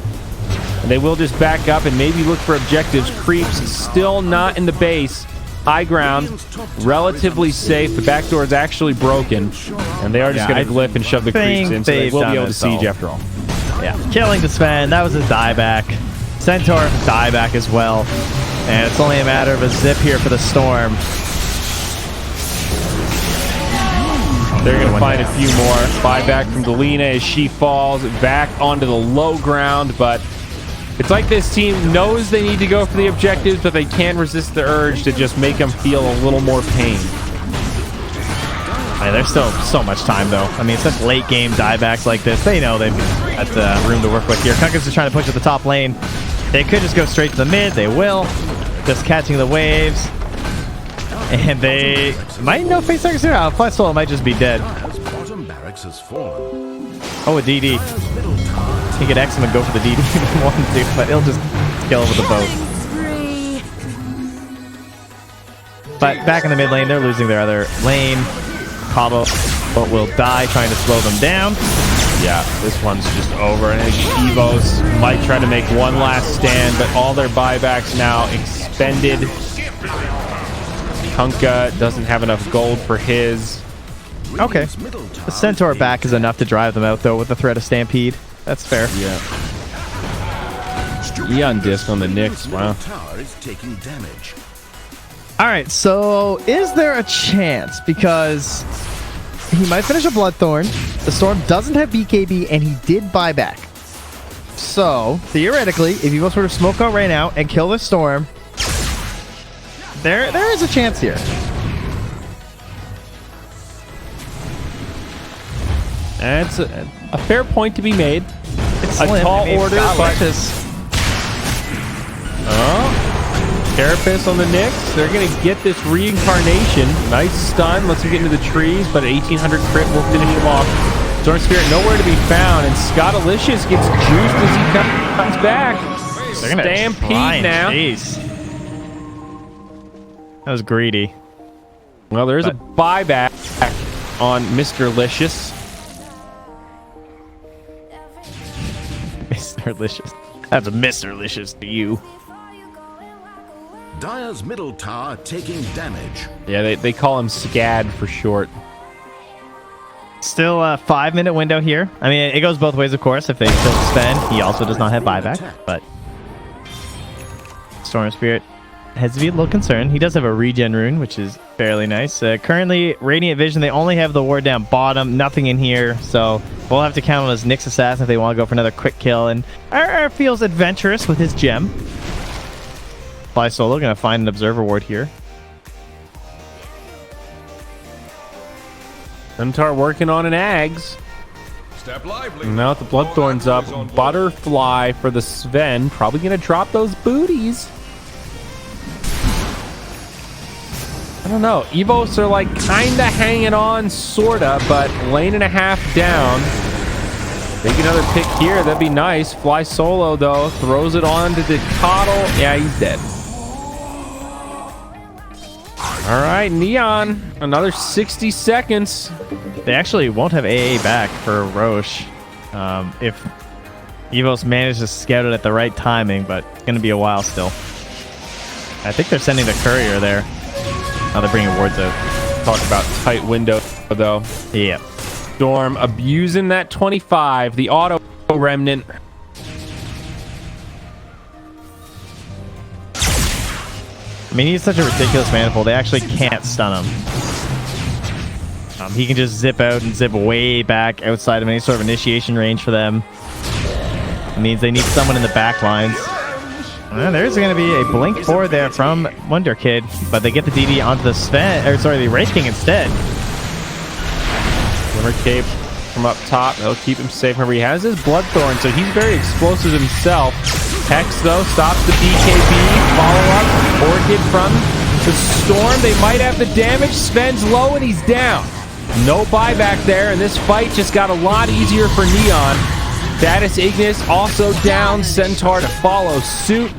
And they will just back up and maybe look for objectives. Creeps still not in the base. High ground. Relatively safe. The back door is actually broken. And they are just going to glyph and shove the creeps in. So they will be able to siege after all. Yeah. Killing the Sven. That was a dieback. Centaur dieback as well. And it's only a matter of a zip here for the Storm. They're going to find a few more. Buyback from Delina as she falls back onto the low ground, but it's like this team knows they need to go for the objectives, but they can't resist the urge to just make them feel a little more pain. There's still so much time, though. I mean, such late game diebacks like this, they know they've got room to work with here. Kunkkas is trying to push at the top lane. They could just go straight to the mid. They will. Just catching the waves. And they might no face targets here. Flexsoul might just be dead. Oh, a DD. He could X him and go for the DD if he wanted to, but he'll just kill with the boat. But back in the mid lane, they're losing their other lane. Coddle will die trying to slow them down. Yeah, this one's just over. And I think Evos might try to make one last stand, but all their buybacks now expended. Kunkka doesn't have enough gold for his. Okay. The Centaur back is enough to drive them out, though, with the threat of Stampede. That's fair. Yeah. Eon disc on the Nyx. Wow. All right, so is there a chance? Because he might finish a Bloodthorn. The Storm doesn't have BKB, and he did buy back. So, theoretically, if you go sort of smoke out right now and kill the Storm, there is a chance here. That's a fair point to be made. It's a slim. tall order, but Carapace on the Nyx. They're going to get this reincarnation. Nice stun. Lets him get into the trees, but 1800 crit will finish him off. Storm Spirit nowhere to be found, and Scottalicious gets juiced as he comes back. Stampede now. Jeez. That was greedy. Well, there's a buyback on Mr. Licious. Mr. Licious. That's a Mr. Licious to you. Dire's middle tower taking damage. Yeah, they call him SCAD for short. Still a 5-minute window here. I mean, it goes both ways, of course. If they still spend, he also does not have buyback. But Storm Spirit has to be a little concerned. He does have a regen rune, which is fairly nice. Currently, Radiant Vision, they only have the ward down bottom. Nothing in here. So we'll have to count on his Nyx Assassin if they want to go for another quick kill. And RR feels adventurous with his gem. Fly Solo going to find an Observer ward here. Centaur working on an Ags. Step lively. Now with the Bloodthorn's up. Butterfly for the Sven. Probably going to drop those booties. I don't know. Evos are like kind of hanging on, sort of, but lane and a half down. Take another pick here. That'd be nice. Fly Solo, though. Throws it on to the Coddle. Yeah, he's dead. All right, Neon. Another 60 seconds. They actually won't have AA back for Roche if Evos managed to scout it at the right timing, but it's going to be a while still. I think they're sending the courier there. Oh, they're bringing wards out. Talk about tight window, though. Yeah. Storm abusing that 25. The auto remnant. I mean, he's such a ridiculous manifold. They actually can't stun him. He can just zip out and zip way back outside of any sort of initiation range for them. It means they need someone in the back lines. Well, there's going to be a blink forward there from Wonder Kid, but they get the DD onto the Sven, or sorry, the Wraith King instead. Glimmer Cape from up top. They'll keep him safe. Remember, he has his Bloodthorn, so he's very explosive himself. Hex, though, stops the BKB. Follow-up. Orchid from the Storm. They might have the damage. Sven's low, and he's down. No buyback there, and this fight just got a lot easier for Neon. Status Ignis also down. Centaur to follow suit.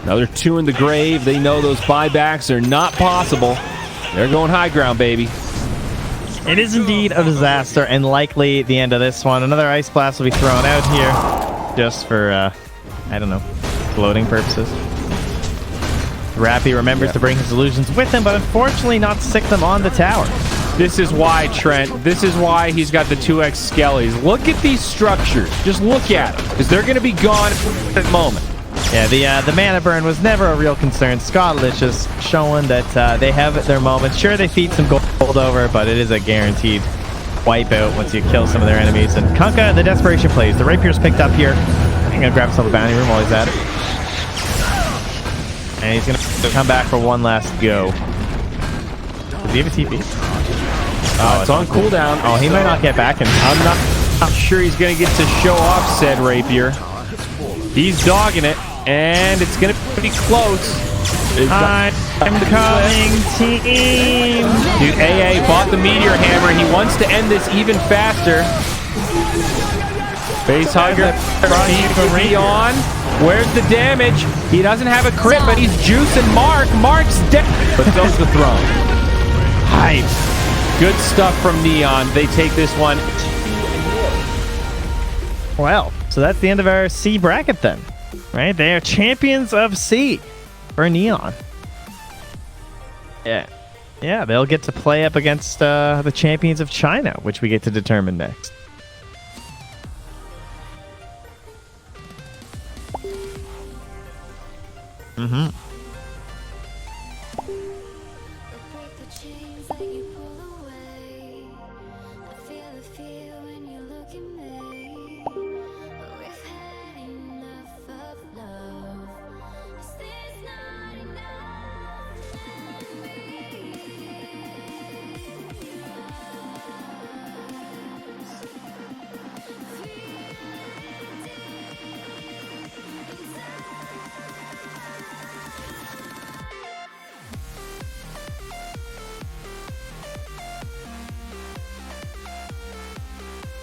Another 2 in the grave. They know those buybacks are not possible. They're going high ground, baby. It is indeed a disaster, and likely the end of this one. Another Ice Blast will be thrown out here just for, I don't know, floating purposes. Rappy remembers to bring his illusions with him, but unfortunately not stick them on the tower. This is why, Trent. This is why he's got the 2x skellies. Look at these structures. Just look at them, because they're going to be gone at the moment. Yeah, the mana burn was never a real concern. Scottish is showing that they have their moments. Sure, they feed some gold over, but it is a guaranteed wipeout once you kill some of their enemies. And Kunkka, the desperation plays. The Rapier's picked up here. I'm going to grab himself a bounty room while he's at it. And he's going to come back for one last go. Does he have a TP? It's on cooldown. Oh, he might not get back. And I'm not sure he's going to get to show off said Rapier. He's dogging it, and it's going to be close. I'm coming, team. Dude, AA bought the Meteor Hammer. He wants to end this even faster. Base Hugger from on. Where's the damage? He doesn't have a crit, but he's juicing Mark. Mark's dead. But goes the throne. Hype. Good stuff from Neon. They take this one. Well, so that's the end of our C bracket then. Right? They are champions of C for Neon. Yeah. Yeah, they'll get to play up against the champions of China, which we get to determine next. Mm-hmm.